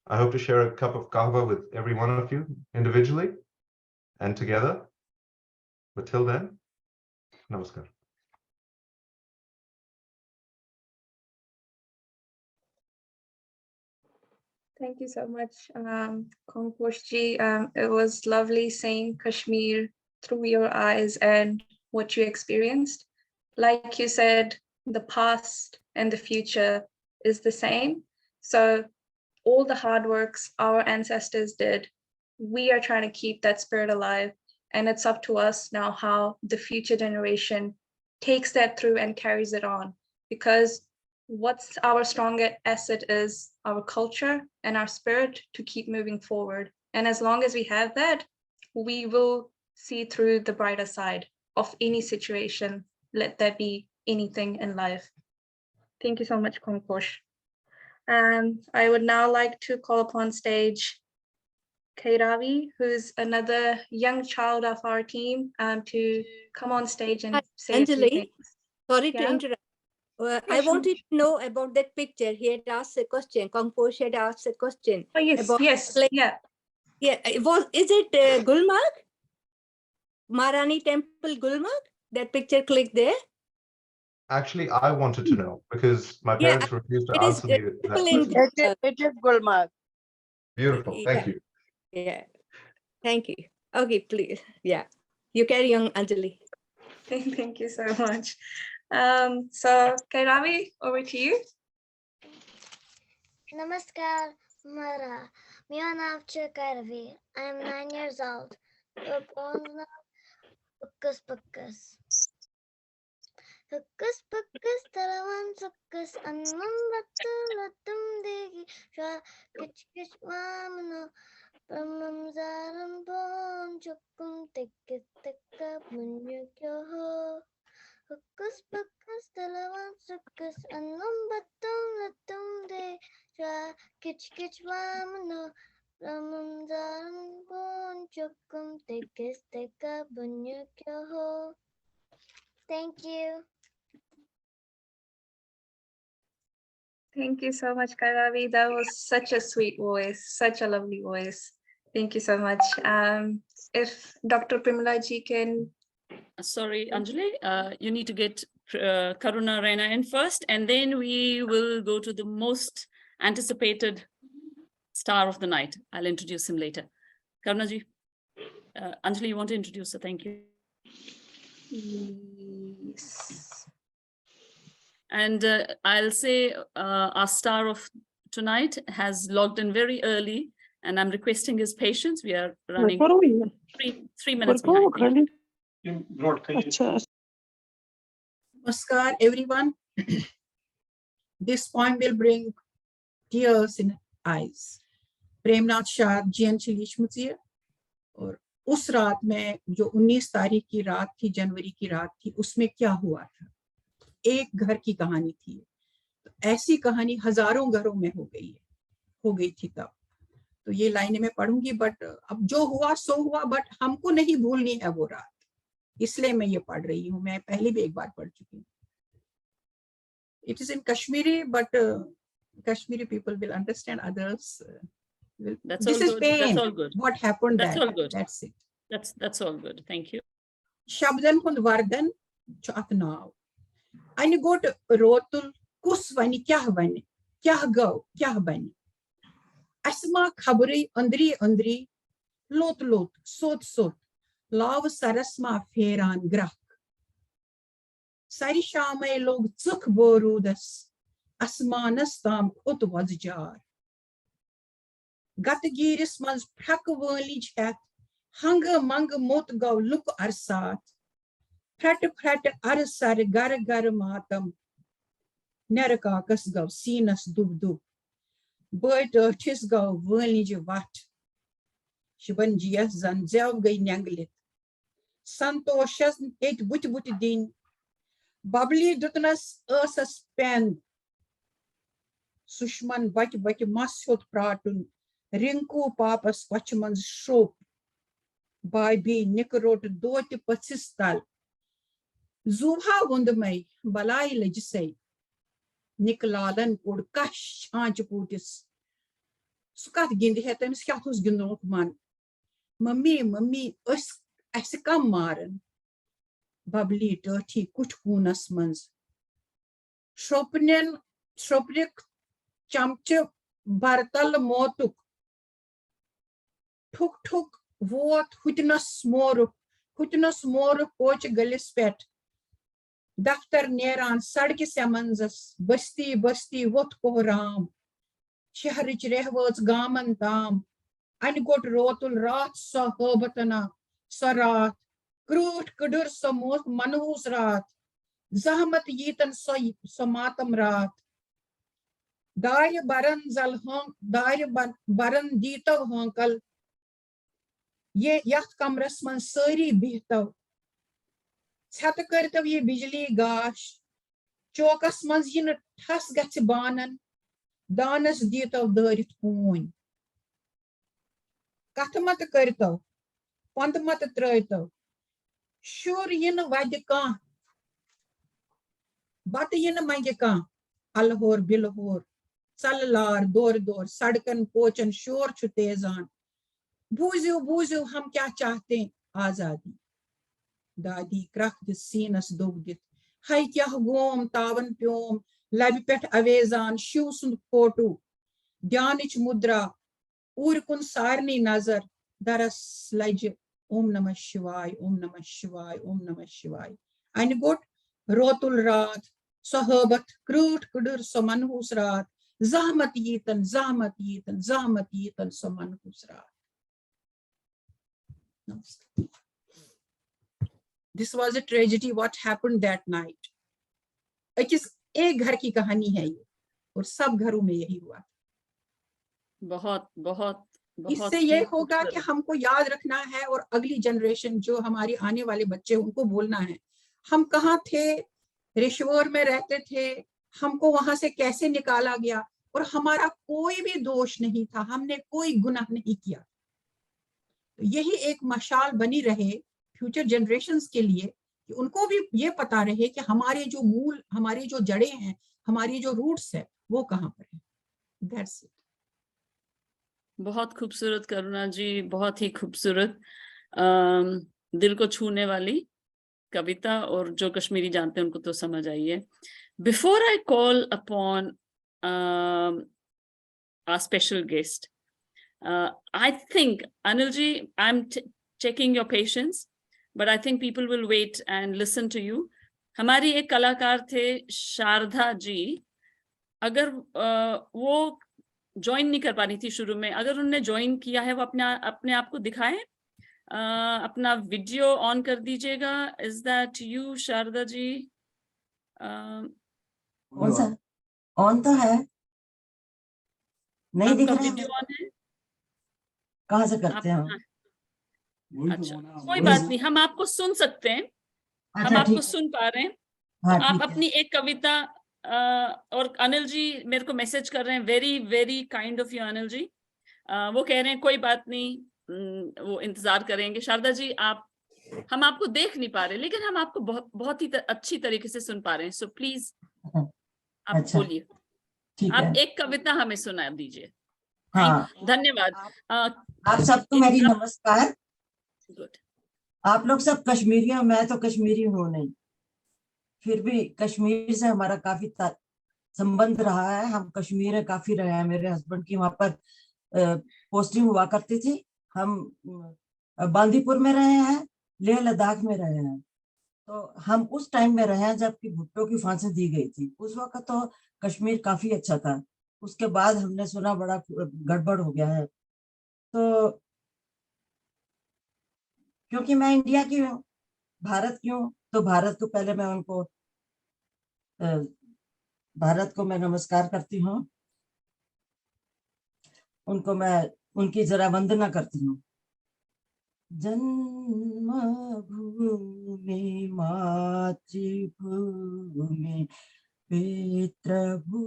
I hope to share a cup of kahwa with every one of you individually and together. But till then, namaskar. Thank you so much, Komposhji. It was lovely seeing Kashmir through your eyes and what you experienced. Like you said, the past and the future is the same. So all the hard works our ancestors did, we are trying to keep that spirit alive. And it's up to us now how the future generation takes that through and carries it on. Because what's our stronger asset is our culture and our spirit to keep moving forward. And as long as we have that, we will see through the brighter side of any situation, let that be anything in life. Thank you so much, Komposh. I would now like to call upon stage Kairavi, who's another young child of our team, to come on stage and say a few Anjali, things. sorry to Yeah. interrupt. Yeah, I sure. wanted to know about that picture. He had asked a question. Kongposh had asked a question. Oh, yes, about yes, like- yeah. Yeah, is it Gulmarg? Maharani Temple Gulmarg? That picture click there? Actually, I wanted to know because my Yeah, parents refused to it is answer me that temple in question. It is Gulmarg. Beautiful. Thank you. Yeah, thank you. Okay, please. Yeah, you carry on, Anjali. Thank you so much. So Kairavi, over to you. Namaskar, Mara. मेरा नाम Kairavi. I am 9 years old. The poem's name Hukkus Pukkus. Hukkus Pukkus, Taravan Sukkus, Annam Vattu Lattum Degi, Shwa Kich Kich Wamano, Brahmam Zaram Pon Chukkum Tikki Tikka Punya Kyoho. Hukkus Pukkus, Taravan Sukkus, Annam Vattu Lattum Degi, Shwa Kich Kich Wamano, Brahmam Zaram Pon Chukkum Tikki Tikka Punya Kyoho. Thank you. Thank you so much, Kairavi. That was such a sweet voice, such a lovely voice. Thank you so much. If Dr. Primalaji can. Sorry, Anjali, you need to get Karuna Raina in first, and then we will go to the most anticipated star of the night. I'll introduce him later. Karuna ji, Anjali, you want to introduce her? Thank you. Yes. And I'll say our star of tonight has logged in very early, and I'm requesting his patience. We are running three minutes behind. Thank you. Namaskar, everyone. This poem will bring tears in eyes. Premnath Shah Jain चिलीशमुतिया और उस रात में जो 19 तारीख की रात थी, जनवरी की रात थी, उसमें क्या हुआ था? एक घर की कहानी थी। तो ऐसी कहानी हजारों घरों में हो गई थी तब। तो ये लाइनें मैं पढ़ूंगी, बट अब जो हुआ सो हुआ, बट हमको नहीं भूलनी है वो रात, इसलिए मैं ये पढ़ रही हूँ। मैं पहले भी एक बार पढ़ चुकी हूँ। It is in Kashmiri, but Kashmiri people will understand. Others That's this all is good. pain. That's all good. What happened? That's all good. That's it. That's all good. Thank you. Shabdan hund vardan chatnav. Ani got rotul kus vani kya go kya bani. Asma khabri andri lot sot lav sarasma feran grak. Sari shamay log zuk borudas asmanas tam ut wazjar. Gatagiris mans prakavali chat. Hunger manga mot go look arsat. Prat arsar gar matam. Nerakakas go sinas dub. Bird tis go vernij wat. Shibanjias zan zel gay nyanglit. Santo shasn et but din. Babli dutnas suspend. Sushman bat masot pratun. Rinku papas quachman's shop. By be Nicorot dote pacistal. Zuha wundamay, balai legisay. Nicoladan or cash antiputis. Scat gindi hetem scatus gnokman. Mummy, us asicam maren. Babli dirty kutkunas mans. Shopnik chamche bartal motuk. Tuk. What hutnas more coach galispet. Daftar neran sadki samanzas, basti, what kohram. Shahrich rehwords gaman tam. And got rotul rat sa herbatana, sarat. Krut kudur samos manus rat. Zahmat yitan samatam rat. Daya baran zal hong, daya baran dita honkal. ये यथ कमरस मन सारी बिहतो छत करतो ये बिजली गाश चौकस मन यन ठस गछ बानन दानस दीतो दरित कून कथ मत करतो पंत मत त्रयतो शुर इन वद कां बत इन मंगे कां अलहोर बिलहोर चल लार दौर दौर सड़कन कोचन शोर छु तेजान बूझो बूझो हम क्या चाहते आजादी दादी क्रख दिस सीनस दोग दित है क्या गोम तावन प्योम लब पे अवेजान शिव सुंद फोटो ध्यानिच मुद्रा ऊर कुन सारनी नजर दरस लज ओम नमः शिवाय ओम नमः शिवाय ओम नमः शिवाय अन गोट रोतुल रात सहोबत क्रूट कुडुर सो मनहूस रात जहमत यीतन जहमत यीतन जहमत यीतन सो मनहूस रात. This was a tragedy what happened that night. एक घर की कहानी है ये और सब घरों में यही हुआ. बहुत बहुत इससे ये होगा कि हमको याद रखना है और अगली जनरेशन जो हमारी आने वाले बच्चे उनको बोलना है हम कहाँ थे, रिश्वर में रहते थे, हमको वहां से कैसे निकाला गया और हमारा कोई भी दोष नहीं था, हमने कोई गुनाह नहीं किया. तो यही एक मशाल बनी रहे फ्यूचर जनरेशंस के लिए कि उनको भी ये पता रहे कि हमारे जो मूल, हमारी जो जड़ें हैं, हमारी जो रूट्स है वो कहाँ पर है. That's it. बहुत खूबसूरत करुणा जी, बहुत ही खूबसूरत, दिल को छूने वाली कविता, और जो कश्मीरी जानते हैं उनको तो समझ आई है. Before I call upon our special guest, I think Anil ji, I'm checking your patience, but I think people will wait and listen to you. हमारी एक कलाकार थे शारदा जी, अगर वो ज्वाइन नहीं कर पा रही थी शुरू में, अगर उन्होंने ज्वाइन किया है वो अपने आप को दिखाएं, अपना वीडियो ऑन कर दीजिएगा. Is that you Sharda ji? कौन सा ऑन तो है, नहीं दिख रहा है. वीडियो ऑन है, कहाँ से करते हैं? अच्छा कोई बात नहीं, हम आपको सुन सकते हैं. अच्छा, हम आपको सुन पा रहे हैं. हाँ, आप अपनी एक कविता, और अनिल जी मेरे को मैसेज कर रहे हैं, very very kind of you Anil ji. वो कह रहे हैं कोई बात नहीं, वो इंतजार करेंगे. शारदा जी हम आपको देख नहीं पा रहे, लेकिन हम आपको बहुत ही अच्छी तरीके से सुन पा रहे हैं. सो प्लीज आप बोलिए. आप एक कविता हमें सुना दीजिए. हाँ, धन्यवाद. आप सबको मेरी नमस्कार. गुड. आप लोग सब कश्मीरी हो, मैं तो कश्मीरी हूँ नहीं, फिर भी कश्मीर से हमारा काफी संबंध रहा है. हम कश्मीर में काफी रहे हैं, मेरे हस्बैंड की वहां पर पोस्टिंग हुआ करती थी. हम बांदीपुर में रहे हैं, लेह लद्दाख में रहे हैं. तो हम उस टाइम में रहे हैं जबकि भुट्टो की फांसी दी गई थी. उस वक्त तो कश्मीर काफी अच्छा था. उसके बाद हमने सुना बड़ा गड़बड़ हो गया है. तो क्योंकि मैं इंडिया की हूँ, भारत की हूँ, तो भारत को पहले मैं उनको भारत को मैं नमस्कार करती हूँ. उनको मैं उनकी जरा वंदना करती हूँ. जन्मभूमि मातृभूमि पितृभूमि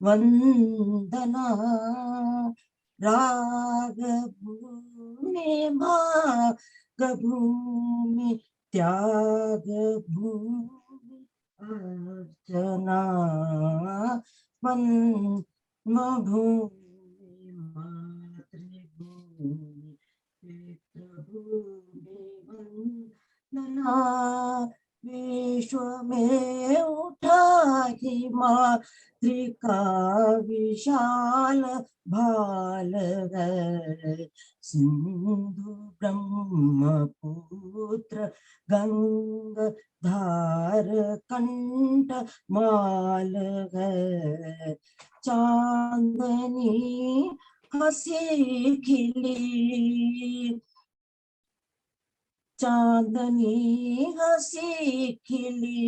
वंदना रागभूमि भागभूमि त्यागभूमि अर्चना जन्मभूमि मातृभूमि पितृभूमि वंदना विश्व में उठाई मातृका विशाल भाल है. सिंधु ब्रह्मपुत्र गंगाधार कंठ माल है. चांदनी हंसी खिली, चांदनी हंसी खिली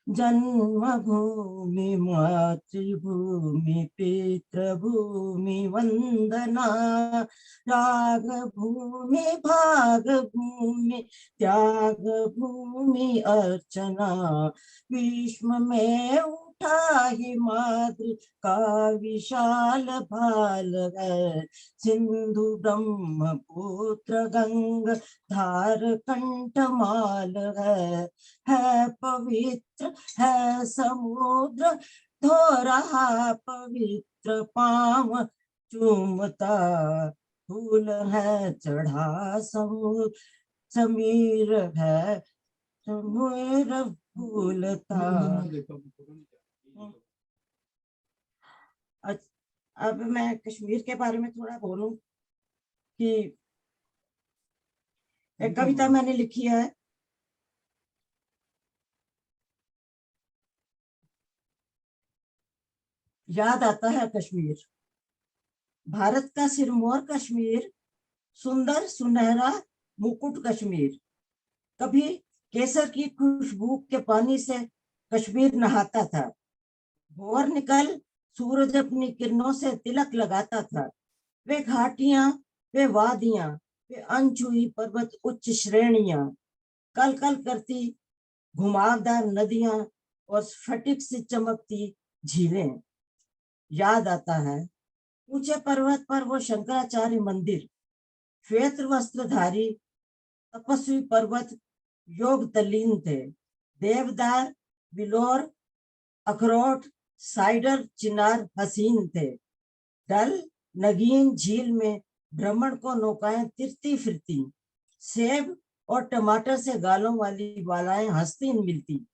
जन्मभूमि मातृभूमि पितृभूमि वंदना रागभूमि भागभूमि त्यागभूमि अर्चना. विश्व में उठा हिमाद्रि का विशाल भाल है, सिंधु ब्रह्मपुत्र गंग धार कंठमाल है पवित्र है समुद्र धो रहा पवित्र पाँव चूमता फूल है चढ़ा समीर है समीर फूलता। अब मैं कश्मीर के बारे में थोड़ा बोलूं कि एक कविता मैंने लिखी है। याद आता है कश्मीर, भारत का सिरमौर कश्मीर, सुंदर सुनहरा मुकुट कश्मीर। कभी केसर की खुशबू के पानी से कश्मीर नहाता था, भोर निकल सूरज अपनी किरणों से तिलक लगाता था। वे घाटियां, वे वादियां, वे अनछुई पर्वत उच्च श्रेणियां, कल कल करती घुमावदार नदियां और स्फटिक से चमकती झीलें। याद आता है ऊंचे पर्वत पर वो शंकराचार्य मंदिर, श्वेत वस्त्रधारी तपस्वी पर्वत योग तल्लीन थे। देवदार, बिलोर, अखरोट, साइडर, चिनार हसीन थे। डल नगीन झील में भ्रमण को नौकाएं तिरती फिरती, सेब और टमाटर से गालों वाली बालाएं हंसती मिलती।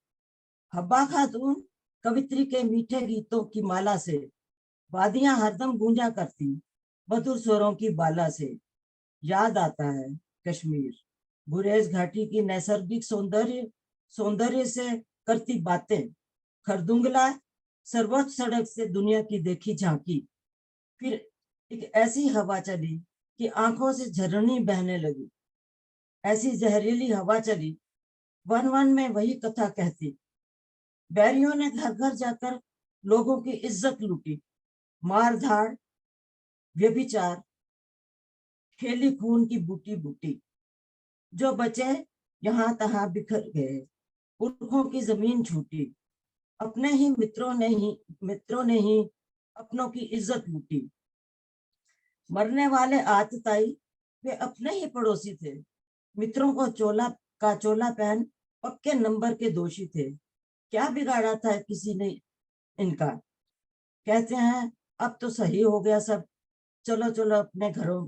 हब्बा खातून कवित्री के मीठे गीतों की माला से, वादियां हरदम गूंजा करती मधुर स्वरों की बाला से। याद आता है कश्मीर, गुरेज घाटी की नैसर्गिक सौंदर्य से करती बातें। खरदुंगला सर्वोच्च सड़क से दुनिया की देखी झांकी, फिर एक ऐसी हवा चली कि आंखों से झरनी बहने लगी। ऐसी जहरीली हवा चली, वन वन में वही कथा कहती। बैरियों ने घर घर जाकर लोगों की इज्जत लूटी, मार धाड़, व्यभिचार, खेली खून की बूटी बूटी। जो बचे यहाँ तहाँ बिखर गए, पुरखों की जमीन छूटी। अपने ही मित्रों ने ही अपनों की इज्जत लूटी। मरने वाले आतताई वे अपने ही पड़ोसी थे, मित्रों को चोला पहन पक्के नंबर के दोषी थे। क्या बिगाड़ा था किसी ने इनका? कहते हैं अब तो सही हो गया सब, चलो चलो अपने घरों।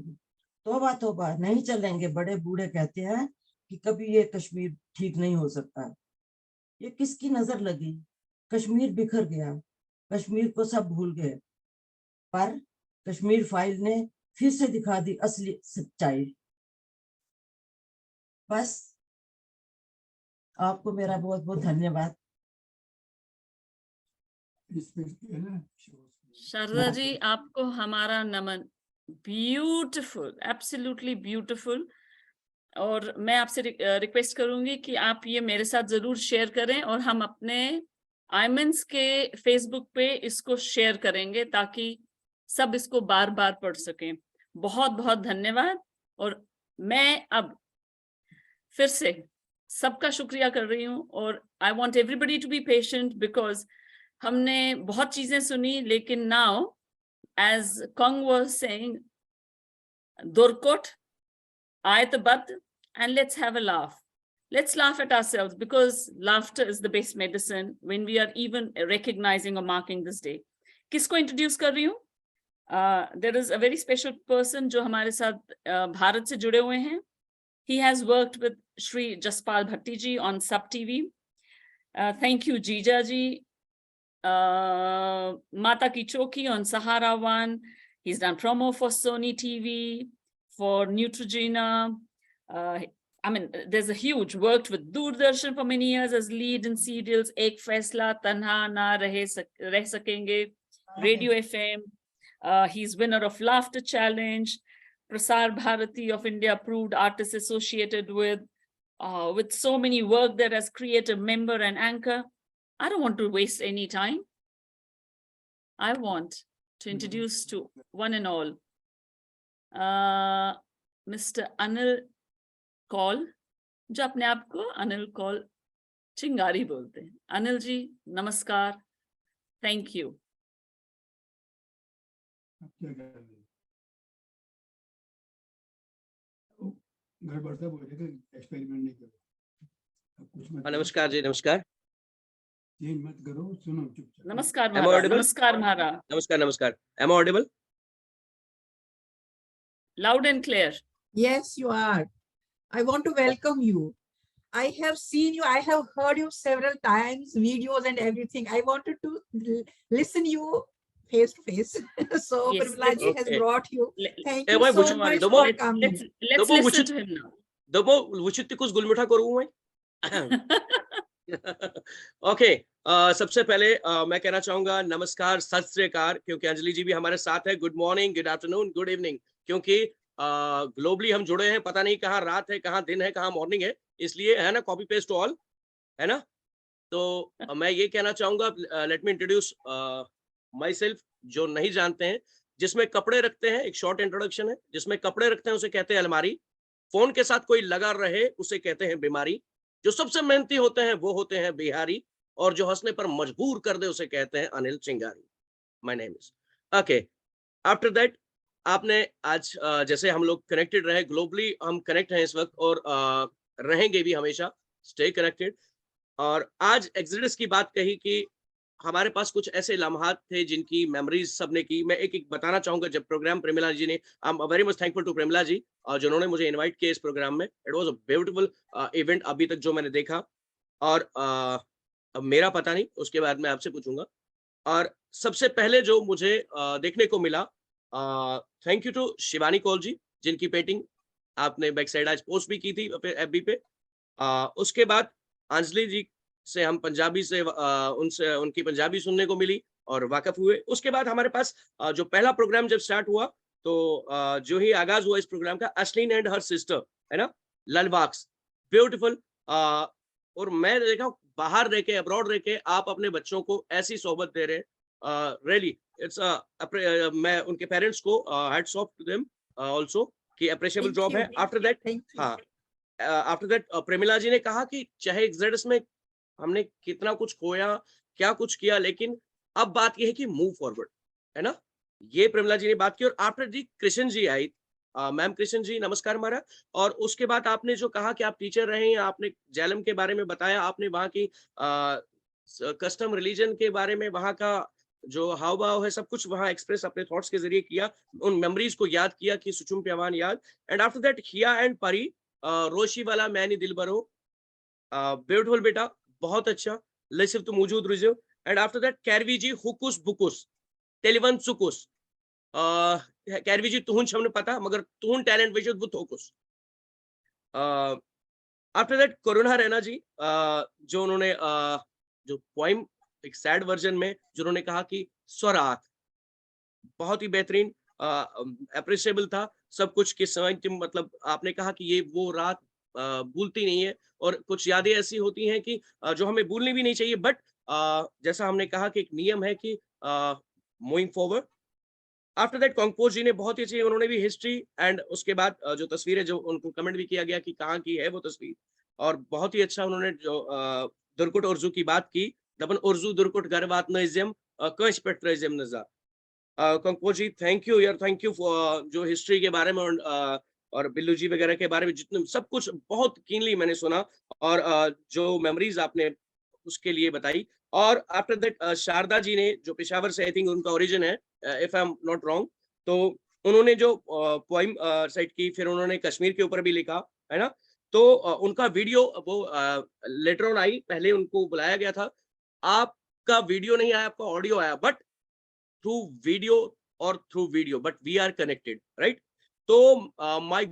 तोबा तोबा, नहीं चलेंगे। बड़े बूढ़े कहते हैं कि कभी ये कश्मीर ठीक नहीं हो सकता। ये किसकी नजर लगी? कश्मीर बिखर गया, कश्मीर को सब भूल गए। पर कश्मीर फाइल ने फिर से दिखा दी असली सच्चाई। बस, आपको मेरा बहुत बहुत धन्यवाद। शारदा जी, आपको हमारा नमन। Beautiful, absolutely beautiful. और मैं आपसे रिक्वेस्ट करूंगी कि आप ये मेरे साथ जरूर शेयर करें, और हम अपने आइमंस के फेसबुक पे इसको शेयर करेंगे ताकि सब इसको बार बार पढ़ सकें। बहुत बहुत धन्यवाद। और मैं अब फिर से सबका शुक्रिया कर रही हूँ, और I want everybody to be patient, because हमने बहुत चीजें सुनी, लेकिन now as Kong was saying, Dorkot, Ayatabat, and let's have a laugh. Let's laugh at ourselves, because laughter is the best medicine when we are even recognizing or marking this day. किसको introduce कर रही हूँ? There is a very special person जो हमारे साथ भारत से जुड़े हुए हैं. He has worked with Shri Jaspal Bhatti ji on Sub TV. Thank you, Jija ji. Mata Ki Choki on Sahara One. He's done promo for Sony TV, for Neutrogena. I mean, there's a huge, worked with Doordarshan for many years as lead in serials, Ek Faisla, Tanha Na Reh Sakenge, Radio FM. He's winner of Laughter Challenge, Prasar Bharati of India, approved artist associated with so many work there as creative member and anchor. I don't want to waste any time. I want to introduce to one and all, Mr. Anil Kaul, जो अपने आप को अनिल कौल चिंगारी बोलते हैं। अनिल जी, नमस्कार। Thank you. नमस्कार जी, नमस्कार। Namaskar Am I Mahara. audible? Namaskar Mahara. नमस्कार, नमस्कार। Am I audible? Loud and clear. Yes, you are. I want to welcome you. I have seen you, I have heard you several times, videos and everything. I wanted to listen you face to face. So Yes, Pramila has Okay. brought you. Thank you Why so would much you- for coming. let's Dabo, listen to him now. दबो वुचित कुछ गुलमुठा करूँ मैं? Okay, सबसे पहले मैं कहना चाहूंगा नमस्कार, सत श्री अकाल, क्योंकि अंजलि जी भी हमारे साथ है। Good morning, good afternoon, good evening, क्योंकि ग्लोबली हम जुड़े हैं, पता नहीं कहाँ रात है, कहाँ दिन है, कहाँ मॉर्निंग है, इसलिए है ना, कॉपी पेस्ट ऑल, है ना। तो मैं ये कहना चाहूंगा, let me introduce my self, जो नहीं जानते हैं। जिसमें कपड़े रखते हैं, एक शॉर्ट इंट्रोडक्शन है, जिसमें कपड़े रखते हैं उसे कहते हैं अलमारी, फोन के साथ कोई लगा रहे उसे कहते हैं बीमारी, जो सबसे मेहनती होते हैं वो होते हैं बिहारी, और जो हंसने पर मजबूर कर दे उसे कहते हैं अनिल चिंगारी। My name is okay. After that, आपने आज जैसे हम लोग कनेक्टेड रहे, ग्लोबली हम कनेक्ट हैं इस वक्त, और रहेंगे भी हमेशा, स्टे कनेक्टेड। और आज एक्सोडस की बात कही कि हमारे पास कुछ ऐसे लम्हात थे जिनकी मेमोरीज सबने की। मैं एक एक बताना चाहूंगा। जब प्रोग्राम प्रेमिला जी ने, I am very much thankful to Premila ji, जिन्होंने मुझे इनवाइट किया इस प्रोग्राम में। It was a beautiful event अभी तक जो मैंने देखा, और अब मेरा पता नहीं, उसके बाद मैं आपसे पूछूंगा। और सबसे पहले जो मुझे देखने को मिला, thank you to Shivani Kaul ji, जिनकी पेंटिंग आपने बैक साइड आज पोस्ट भी की थी एफबी पे। उसके बाद अंजलि जी से हम पंजाबी से उनसे उनकी पंजाबी सुनने को मिली और वाकफ हुए। उसके बाद हमारे पास जो पहला प्रोग्राम जब स्टार्ट हुआ, तो जो ही आगाज हुआ इस प्रोग्राम का, असलीन एंड हर सिस्टर, है ना, ललबाक्स, ब्यूटीफुल। और मैं देखा बाहर रह के, अब्रॉड रह के आप अपने बच्चों को ऐसी सोहबत दे रहे, रियली इट्स मैं उनके पेरेंट्स को hats off to them also, कि अप्रिशिएबल जॉब है। आफ्टर दैट, हाँ, आफ्टर दैट प्रेमिला जी ने कहा कि चाहे एक्सोडस में हमने कितना कुछ खोया, क्या कुछ किया, लेकिन अब बात यह है कि मूव फॉरवर्ड, है ना, ये प्रेमिला जी ने बात की। और आफ्टर जी कृष्ण जी आई, मैम कृष्ण जी नमस्कार हमारा। और उसके बाद आपने जो कहा कि आप टीचर रहे हैं, आपने झेलम के बारे में बताया, आपने वहाँ की कस्टम रिलीजन के बारे में, वहाँ का जो हाव भाव है, सब कुछ वहाँ एक्सप्रेस अपने थॉट्स के जरिए किया, उन मेमोरीज को याद किया कि सुचुम प्यावान याद। And after that Hiya and Pari, Roshi वाला मैनी दिल भरो, ब्यूटीफुल बेटा, बहुत अच्छा, लेसिफ तो मौजूद रुझे। एंड आफ्टर दैट कैरवी जी हुकुस बुकुस टेलीवन सुकुस, कैरवी जी तुहुन हमने पता, मगर तुहुन टैलेंट विशुद्ध बुत होकुस। आफ्टर दैट करुणा रैना जी, जो उन्होंने जो पोइम एक सैड वर्जन में जो उन्होंने कहा कि स्वरात, बहुत ही बेहतरीन, अप्रिशिएबल था सब कुछ के समय। मतलब आपने कहा कि ये वो रात भूलती नहीं है, और कुछ यादें ऐसी होती हैं कि जो हमें भूलनी भी नहीं चाहिए, बट जैसा हमने कहा कि एक नियम है कि मूविंग फॉरवर्ड। आफ्टर दैट कंपोज जी ने बहुत ही अच्छी, उन्होंने भी हिस्ट्री एंड उसके बाद जो तस्वीरें, जो उनको कमेंट भी किया गया कि कहाँ की है वो तस्वीर, और बहुत ही अच्छा उन्होंने जो दुर्कुट उर्जू की बात की, दबन उर्जू दुर्कुट गरबात नज़म कश पेट्रजम नजा। कंपोज जी थैंक यू यार, थैंक यू फॉर जो हिस्ट्री के बारे में और बिल्लू जी वगैरह के बारे में जितने सब कुछ बहुत कीनली मैंने सुना, और जो मेमोरीज आपने उसके लिए बताई। और आफ्टर दैट शारदा जी ने, जो पेशावर से आई थिंक उनका ओरिजिन है, if I am not wrong, तो उन्होंने जो पोइम साइट की, फिर उन्होंने कश्मीर के ऊपर भी लिखा, है ना। तो उनका वीडियो वो लेटर ऑन आई, पहले उनको बुलाया गया था, आपका वीडियो नहीं आया, आपका ऑडियो आया, बट थ्रू वीडियो और through video, but we are connected, right. तो my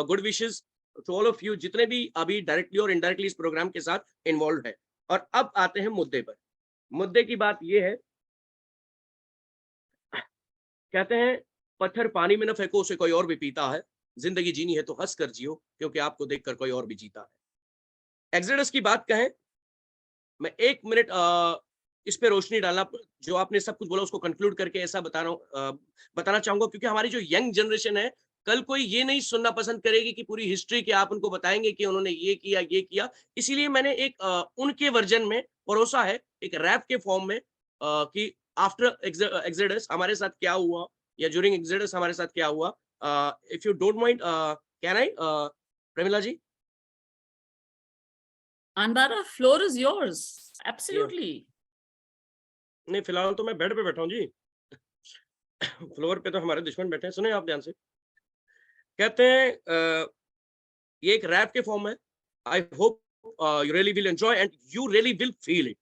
good wishes to all of you, जितने भी अभी डायरेक्टली और इनडायरेक्टली इस प्रोग्राम के साथ इन्वॉल्व है। और अब आते हैं मुद्दे पर। मुद्दे की बात यह है, कहते हैं पत्थर पानी में न फेंको, उसे कोई और भी पीता है, जिंदगी जीनी है तो हंस कर जियो, क्योंकि आपको देखकर कोई और भी जीता है। एक्सोडस की बात कहें, मैं 1 मिनट इस पे रोशनी डालना, जो आपने सब कुछ बोला उसको कंक्लूड करके ऐसा बताना चाहूंगा, क्योंकि हमारी जो यंग जनरेशन है, कल कोई ये नहीं सुनना पसंद करेगी कि पूरी हिस्ट्री के आप उनको बताएंगे कि उन्होंने ये किया ये किया। इसीलिए मैंने एक उनके वर्जन में परोसा है, एक रैप के फॉर्म में, कि आफ्टर एक्सोडस हमारे साथ क्या हुआ या ड्यूरिंग एक्सोडस हमारे साथ क्या हुआ. If you don't mind, can I, Premila ji? Andara, floor is yours. Absolutely. नहीं, फिलहाल तो मैं बेड पे बैठा हूँ जी. फ्लोर पे तो हमारे दुश्मन बैठे हैं. सुने आप ध्यान से. कहते हैं ये एक रैप के फॉर्म है. I hope you really will enjoy and you really will feel it.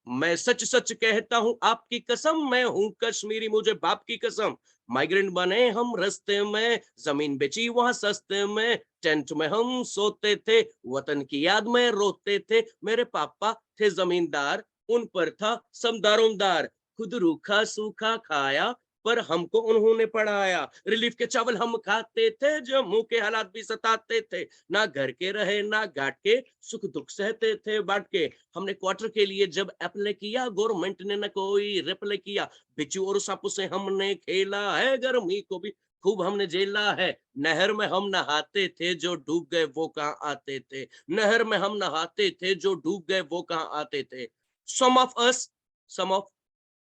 मैं सच सच कहता हूँ आपकी कसम, मैं हूँ कश्मीरी, मुझे बाप की कसम. माइग्रेंट बने हम रस्ते में, जमीन बेची वहां सस्ते में, टेंट में हम सोते थे, वतन की याद में रोते थे. मेरे पापा थे जमींदार, उन पर था सब दारोमदार. खुद रूखा सूखा खाया पर हमको उन्होंने पढ़ाया. रिलीफ के चावल हम खाते थे, जम्मू के हालात भी सताते थे. ना घर के रहे ना घाट के, सुख दुख सहते थे बांट के. हमने क्वार्टर के लिए जब अप्लाई किया, गवर्नमेंट ने न कोई रिप्लाई किया. बिच्छू और सांपों से हमने खेला है, गर्मी को भी खूब हमने झेला है. नहर में हम नहाते थे, जो डूब गए वो कहाँ आते थे. नहर में हम नहाते थे, जो डूब गए वो कहाँ आते थे. Some of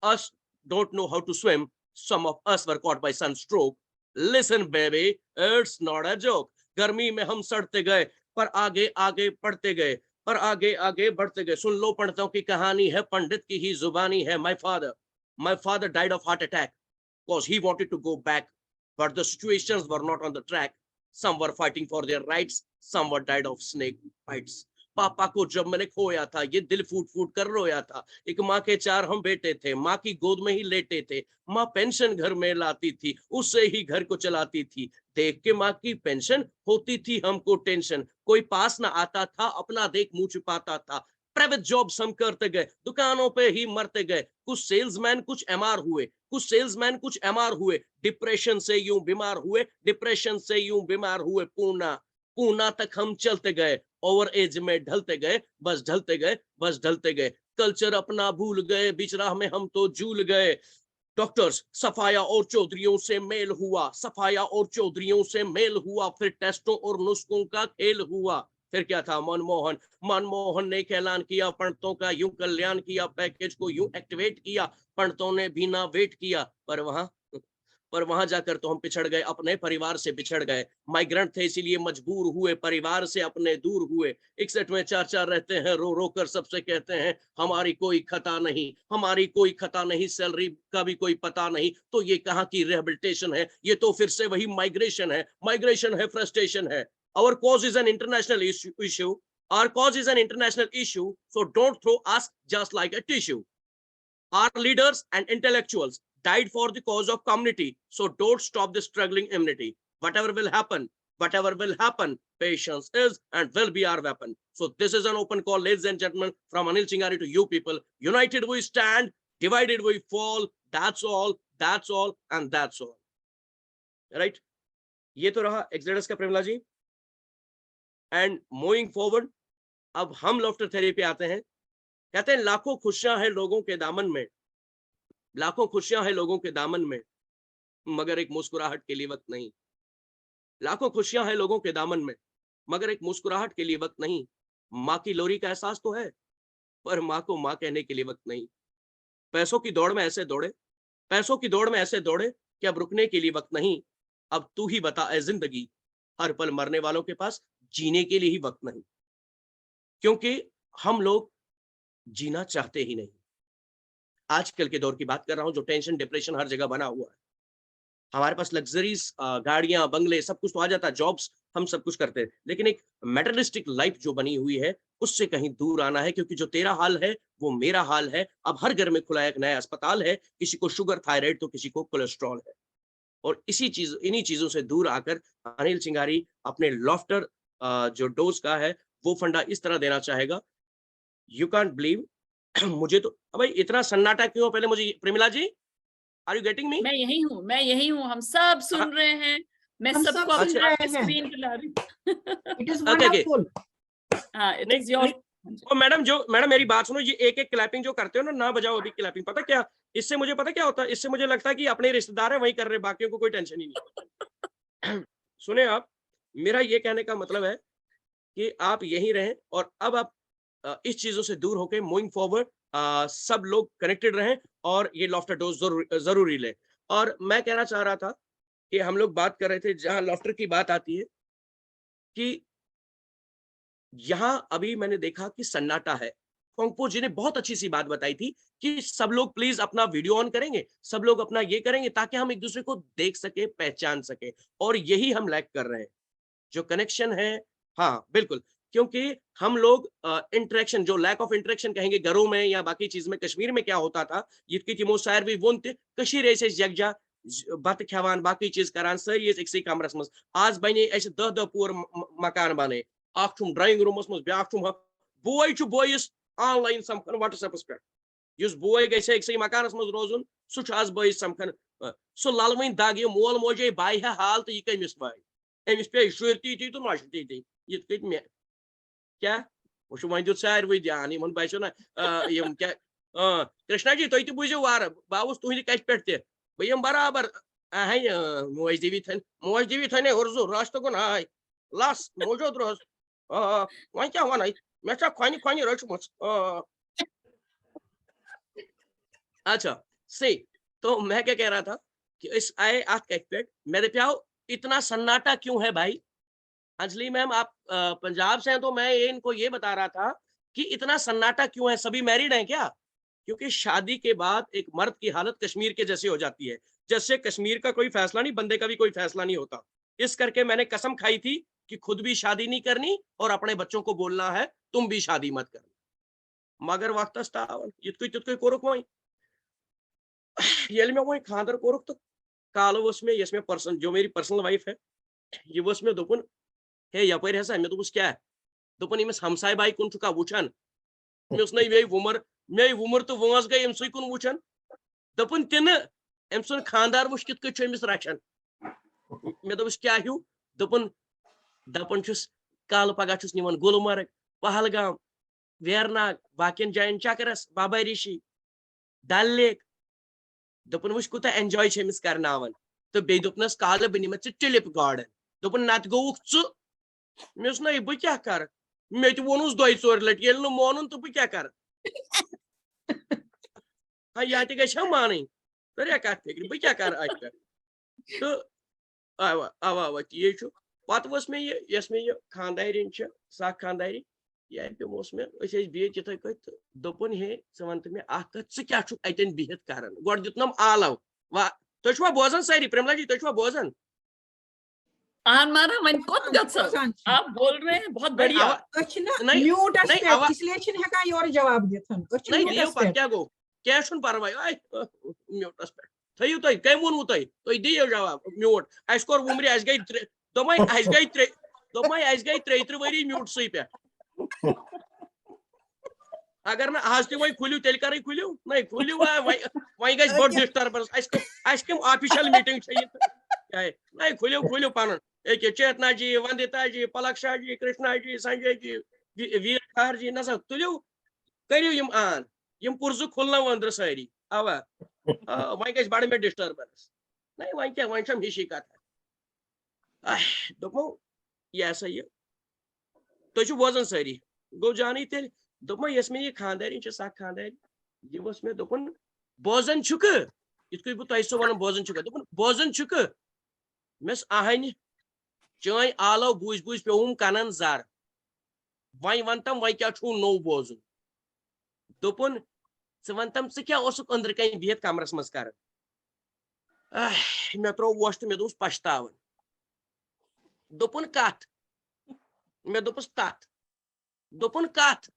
us don't know how to swim. Some of us were caught by sunstroke. Listen baby, it's not a joke. गर्मी में हम सड़ते गए, पर आगे आगे बढ़ते गए, पर आगे आगे बढ़ते गए. सुन लो पंडितों की कहानी है, पंडित की ही जुबानी है. My father died of heart attack because he wanted to go back, but the situations were not on the track. Some were fighting for their rights, some were died of snake bites. पापा को जब मैंने खोया था, ये दिल फूट फूट कर रोया था. एक माँ के 4 हम बेटे थे, माँ की गोद में ही लेटे थे. माँ पेंशन घर में लाती थी, उससे ही घर को चलाती थी. देख के माँ की पेंशन होती थी हमको टेंशन. कोई पास ना आता था, अपना देख मुंह छिपाता था. प्राइवेट जॉब्स हम करते गए, दुकानों पे ही मरते गए. कुछ सेल्समैन कुछ एमआर हुए, कुछ सेल्समैन कुछ एमआर हुए. डिप्रेशन से यूं बीमार हुए, डिप्रेशन से यूं बीमार हुए. पूना तक हम चलते गए, ओवर एज में ढलते गए, बस ढलते गए, बस ढलते गए. कल्चर अपना भूल गए, बीच राह में हम तो झूल गए. डॉक्टर्स सफाया और चौधरियों से मेल हुआ, सफाया और चौधरियों से मेल हुआ. फिर टेस्टों और नुस्खों का खेल हुआ. फिर क्या था, मनमोहन ने ऐलान किया, पंडितों का यूं कल्याण किया. पैकेज को यूं एक्टिवेट किया, पंडितों ने भी ना वेट किया. पर वहां जाकर तो हम पिछड़ गए, अपने परिवार से बिछड़ गए. माइग्रेंट थे इसीलिए मजबूर हुए, परिवार से अपने दूर हुए. 61 में 4 रहते हैं, रो रो कर सबसे कहते हैं हमारी कोई खता नहीं, हमारी कोई खता नहीं. सैलरी का भी कोई पता नहीं, तो ये कहाँ की रिहेबिलिटेशन है, ये तो फिर से वही माइग्रेशन है, फ्रस्ट्रेशन है. Our cause is an international issue. Our cause is an international issue, so don't throw us just like a tissue. Our leaders and intellectuals died for the cause of community, so don't stop the struggling immunity. Whatever will happen, patience is and will be our weapon. So this is an open call, ladies and gentlemen, from Anil Chingari to you people. United we stand, divided we fall. That's all, and that's all. Right? ये तो रहा exodus का, प्रेमला जी. And moving forward, अब हम laughter therapy पे आते हैं. कहते हैं लाखों खुशियां हैं लोगों के दामन में, लाखों खुशियां हैं लोगों के दामन में, मगर एक मुस्कुराहट के लिए वक्त नहीं. लाखों खुशियां हैं लोगों के दामन में, मगर एक मुस्कुराहट के लिए वक्त नहीं. माँ की लोरी का एहसास तो है, पर माँ को माँ कहने के लिए वक्त नहीं. पैसों की दौड़ में ऐसे दौड़े, पैसों की दौड़ में ऐसे दौड़े कि अब रुकने के लिए वक्त नहीं. अब तू ही बता ए जिंदगी, हर पल मरने वालों के पास जीने के लिए ही वक्त नहीं. क्योंकि हम लोग जीना चाहते ही नहीं. आजकल के दौर की बात कर रहा हूं, जो टेंशन डिप्रेशन हर जगह बना हुआ है. हमारे पास लग्जरीज, गाड़ियां, बंगले, सब कुछ तो आ जाता है, जॉब्स, हम सब कुछ करते हैं, लेकिन एक मेटेरियलिस्टिक लाइफ जो बनी हुई है उससे कहीं दूर आना है. क्योंकि जो तेरा हाल है वो मेरा हाल है. अब हर घर में खुला एक नया अस्पताल है, किसी को शुगर, थायराइड, तो किसी को कोलेस्ट्रॉल है. और इन्हीं चीजों से दूर आकर अनिल चिंगारी अपने लॉफ्टर जो डोज का है वो फंडा इस तरह देना चाहेगा. You can't believe. मुझे तो भाई इतना सन्नाटा क्यों, पहले मुझे, प्रेमिला जी, आर यू गेटिंग मी? मैं यही हूँ, हम सब सुन रहे हैं. मैं हम सबको सब सुन अपने रहे हैं. स्क्रीन पे ला रही हूँ. It is Okay, okay. wonderful. हाँ, it is your. तो मैडम मेरी बात सुनो. ये एक क्लैपिंग जो करते हो ना बजाओ अभी क्लैपिंग. पता क्या, इससे मुझे पता क्या होता है, इससे मुझे लगता है कि अपने रिश्तेदार है वही कर रहे, बाकियों को कोई टेंशन ही नहीं. सुने आप, मेरा ये कहने का मतलब है कि आप यहीं रहें, और अब आप इस चीजों से दूर होकर मूविंग फॉरवर्ड सब लोग कनेक्टेड रहें और ये लॉफ्टर डोज जरूरी लें। और मैं कहना चाह रहा था कि हम लोग बात कर रहे थे, जहां लॉफ्टर की बात आती है, कि यहां अभी मैंने देखा कि सन्नाटा है। फोंगपो जी ने बहुत अच्छी सी बात बताई थी कि सब लोग प्लीज अपना वीडियो ऑन करेंगे, सब लोग अपना ये करेंगे ताकि हम एक दूसरे को देख सके, पहचान सके, और यही हम लैक कर रहे हैं, जो कनेक्शन है। हाँ बिल्कुल, क्योंकि हम लोग इंटरेक्शन, जो लैक ऑफ इंटरेक्शन कहेंगे घरों में या बाकी चीज में, कश्मीर में क्या होता था, ये तिमो सारी वो कशीर यकजा बत खेवान, बाकी चीज करान, सारी एक कमरस मज। आज बने 10 पूर मकान बने, ड्राइंग रूमस मज, ब्या बोय बोयस ऑनलाइन समखन व्हाट्सएपस पे, युस बोय गई एक मकानस मज रोजुन, सह आज बोयस समखन, सह ललवन दाग, ये मोल मोजे बाय है हाल तो यह कमिस बाय, अमिस पे शुर ती तो नश ती, ये मे क्या वो वन दुत सारे ध्यान इन बचो ना क्या। कृष्णा जी तुम बूझो वार, बहुत तुहद कथ पे बह बराबर मोज दिवी थन उर्जू रास्त गुन आय लस मौजूद रोज वन क्या वन मे खन खन रचम। अच्छा सही, तो मैं क्या कह रहा था कि इस आए अत कथ पे मैं दपाओ इतना सन्नाटा क्यों है भाई। अंजलि मैम आप पंजाब से हैं, तो मैं इनको ये बता रहा था कि इतना सन्नाटा क्यों है, सभी मैरिड हैं क्या? क्योंकि शादी के बाद एक मर्द की हालत कश्मीर के जैसे हो जाती है, जैसे कश्मीर का कोई फैसला नहीं, बंदे का भी कोई फैसला नहीं होता। इस करके मैंने कसम खाई थी कि खुद भी शादी नहीं करनी और अपने बच्चों को बोलना है तुम भी शादी मत करना। मगर वक्तस युत कोरुक वही ये मे खानदर कोरुक तो काल मे यस मे पर्सन, जो मेरी पर्सनल वाइफ है, ये मे दोपन हे यपर हसा, मे दोपस क्या दोपन यमिस हमसाय बाई कुन का वुचान, मे मे वुमर तो वस गई अमस कुन वुचान, दोपन तिन अम सुन खानदार वुच कित अमिस रचान। मे दोपस क्या हूँ, दोपन दपन काल पगह निवान गुलमर्ग, पहलगाम, वेरनाग, बाकियन जायन चकरस, बाबा ऋषि, डल लेक, दोपन वुच कूत एंजॉय अमिस करनावन, तो बे दोपनस काल बह निम टिलिप गार्डन, दोपन नत गोक मे ना बह क्या कर, मे वोनुस 2-4 लट ये मोन तो बह क्या कर। हाँ या ग मान तो कत फिक्र बह क्या कर अत पे, तो अवा अवा अवा ये पत मे यस मे ये खानदारिन सख खानदारी ये दोस मे बिहित इथे कत दोपन हे वन तो मे कत क्या अतन बिहित कर गो दितनम आलव वा तुवा बोजान सारी प्रेमला जी तुवा बोजान माना मन कोत गत्सो आप बोल रहे हैं बहुत बढ़िया म्यूटस पे इसलिए हेका योर जवाब दिथन नहीं दियो पर क्या गो क्या परवाय म्यूटस पे थयु तय कम वोनु तय तय दियो जवाब म्यूट अस कोर उम्र अस गई दोमय अस गई 33 वरी म्यूट सई पे अगर ना आज ते वही खुलियो तेल करे खुलियो नहीं खुलियो वही गस बड़ डिस्टर्बेंस अस कम ऑफिशियल मीटिंग छ ये नहीं खुलियो पान एक चेतना जी, वंदिता जी, पलक्षा जी, कृष्णा जी, संजय जी, वीर खार जी ना तुलियो करियो यम आन यम पुरजु खुलना वंद्र सारी अवा वही गस बड़ में डिस्टर्बेंस नहीं वही क्या वही छम हिशी कथ दोपो ये ऐसा ये तो बोजान सारी गो जानी तेल दोपो यस मे ये खानदारी सख खानदारी ये मे दोपन बोजान छुक इत बह तुह वन बोजान छुक दोपन बोजान छुक मेस आहन चाय आलो बूझ बूझ पेवुम कनन जर वही वन तम वही क्या नो बोजुन दोपन वन तम क्या अंदर कन बिहित कमरस मज कर मे त्रो वोश तो मे दोस पछतावन दोपन कत मे दोपस तथ दोपन कत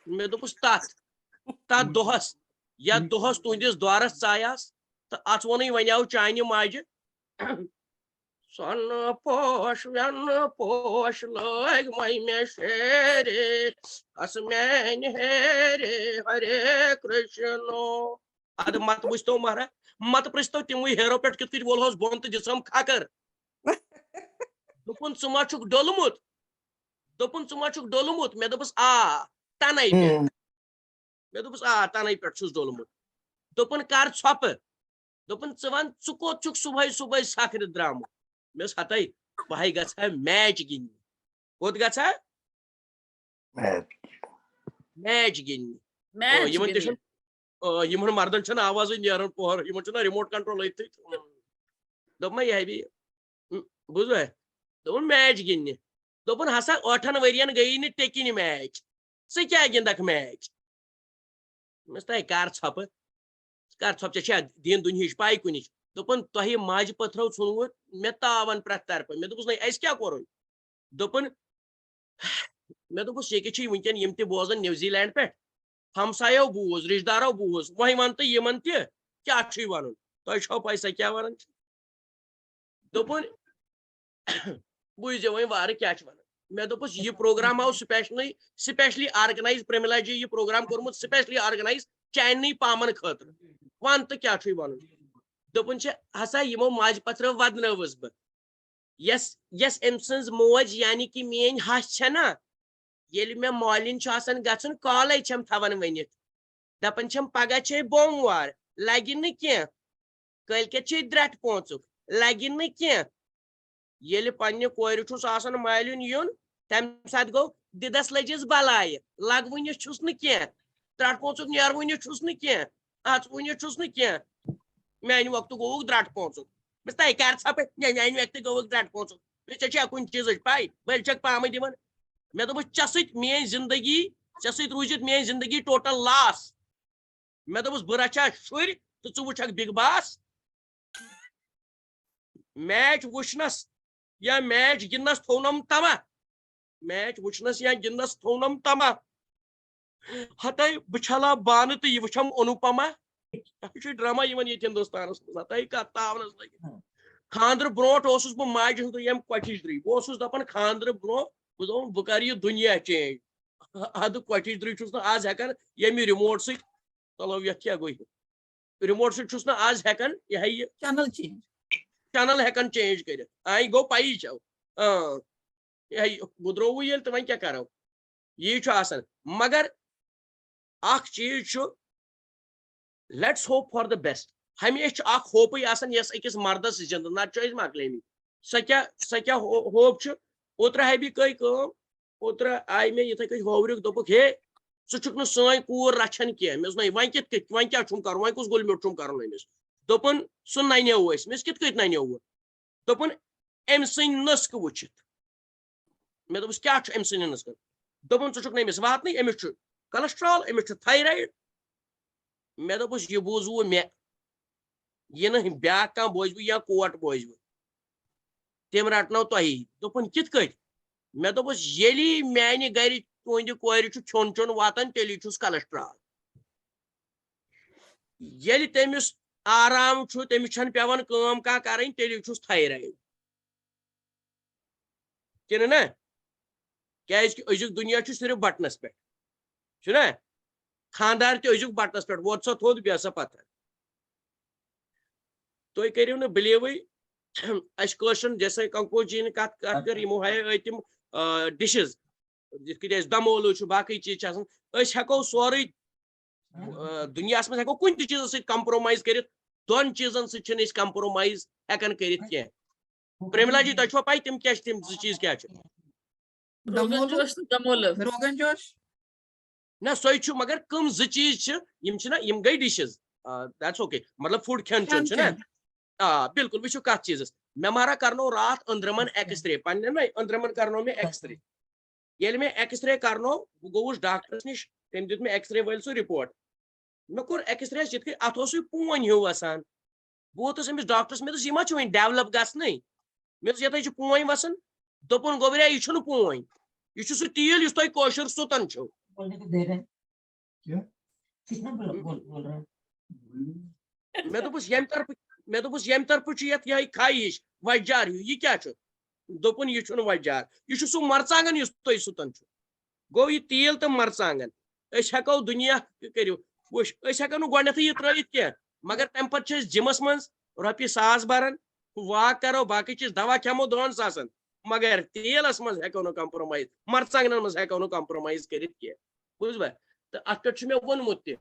मे दोपस तथ दोहस या दोहस तुंदिस द्वारस चायास तो अत वोन वन आव चान माज सन पोश लग मई में शेरे असमैन हेरे हरे कृष्णो अद मत बुझतो मारा मत पृछतो तिम हेरो पे कित वोलहस बोन तो दिसम खाकर दोपन मा डोलमुत दोपन मा डोलमुत मे दोपस तनै पे मे दोपस तनै पे डोलमुत दोपन कर छप दोपन वन कोत सुबह सुबह सखर द्रामुत मेस हत बह ग मैच गिन कोत ग मैच गिन Match gini. यमन मर्दन छन आवाज नेरन पोहर यमन छन रिमोट कंट्रोल ऐत दोप मा यह भी बुझ दोपन मैच गिन दोपन हसा 8 वरियन गई न टेकिन मैच से क्या गिंदक मैच मस्ता कर छप चे दिन दुनिया पाई कुन दोपन तह माज पथरो छुनमुत मे तावन प्रथ तरफ मे दोपस नहीं क्या कोर दोपन मे दोपस ये वनकन यम ते बोजन न्यूजीलैंड पे हमसायो बूज रिश्तेदारों बूज वही वन तो यमन ते क्या वन तुम पैसा क्या वन दोपन बुझो वही वार क्या वन मे दोपस ये प्रोग्राम आओ स्पेशली ऑर्गेनाइज प्रेमिला जी ये प्रोग्राम कोर्मुत स्पेशली ऑर्गेनाइज चाइनी पामन खतर वन तो क्या वन दोपन हसा यमो माज पथर वदनवस बह यस अम सज मोज यानी कि मेन हस ना ये मे मालिन गन कॉल छम थवन वनित दपन छम पगह छे बोमवार लगिन न कह कलके छे द्रट पोचुक लगिन न कह ये पन्ने कोर मालिन युन तम सात गो दिदस लजिस बलाय लगवन छुस न कह द्रट पोचुक नेरवन छुस न कह अचवन छुस न कह मान वक्त गोक द्रट पोचुक बस तय कर छप मान वक्त गोक द्रट पोचुक चे कुन चीज पाई बल छक पाम दिवन मे दोप चे मेन जिंदगी चे रूजित मेन जिंदगी टोटल लॉस मे दोपस बह रचा शुर तो चु वुछक बिग बॉस मैच वुचनस या मैच गिंदनस थोनम तमा मैच वुचनस या गिंदनस थोनम तमा हत बछला बान तो यह वुचम अनुपमा ड्रामा ये हिंदुस्तान हत तावनस लगे खानद्र ब्रोट बह माज यम क्वटिश्री बह दपान खानद्र ब्रो बह कर यह दुनिया चेंज अद क्वटिश्री आज हेकान यमि रिमोट सत चलो ये क्या गई रिमोट सत आज हेकान यह चैनल हेकान चेंज कर आई गो पाई चो गुद्रो ये तो वह क्या करो यह मगर अख चीज let's hope for the best हमेशा अख होप यस अकिस मर्दस जिंद नत मकलेमी सह क्या होप ओत्र है भी कई ओत्र आई मे इथे होवरिक दोपुक हे सुक सन कूर रचन कह मे वह क्या कर वह कुछ गुल म्यूट कर दोपन सह नन्यो मिस कित नन्यो दोपन अम सन नस्क वुचित मे दोपस क्या अम सन नस्क दोपन चुक नमिस वातन अमिस कोलेस्ट्रॉल अमिस थायराइड मे दोपस यह बूजव मे यह ब्या कह बोजब या कोट बोजब तम रटनो तही दोपन कित मे दोपस ये मान गर तुंद कोर चोन चोन वातान तेली कोलेस्ट्रॉल ये तमिस आराम तमिस पेवान कह कर तेली थायराइड कि ना क्या अजुक दुनिया सिर्फ बटनस पे खानदार तो अजुक बटनस पे वो सा थोद बे सा पत्थर तुम करो न बिलीव अशन जैसे कंको जी ने कत कर यमो है तम डिशेज जिस दमोलू बाकी चीज हेको सोरे दुनिया में हेको कुन चीज सत कंप्रोमाइज कर दोन चीजन सत कंप्रोमाइज हेकन कर प्रेमिला जी तुम पाई तम क्या तम चीज क्या रोगन जोश ना सो मगर कम चीज यम गई डिशेज दैट्स ओके मतलब फूड खेन चन बिल्कुल वो कत चीज मे मारा करनो रात अंद्रमन एक्सरे पे अंद्रमन करनो मे एक्सरे ये मे एक्सरे करनो बह गोस डॉक्टरस निश तम दित मे एक्सरे वल सो रिपोर्ट मे कोर एक्सरे ये अत पोन हिव वसान बह वोतस अमिस डॉक्टरस मे यह मा वो डेवलप गन मे ये पोन वसान दोपन गोबरिया यह पोन यह सह तेल इस तुम कौशर सुतन मे दोपस यम तरफ यह खाइश वजार यह क्या दोपन यह वजार यह सह मरचांगन इस तुम सुतन गो यह तेल तो मरचांगन हेको दुनिया करो हेको न गोथ यह त्रवित कह मगर तम पे जिमस मज रोपये 1,000 बरान वाक करो बाकी चीज दवा खेमो 2 सासन मगर तेलस मज हेको न कंप्रोमाइज मरचांगन मज हेको न कंप्रोमाइज कर बुझ तो अत पे मे वोनमुत त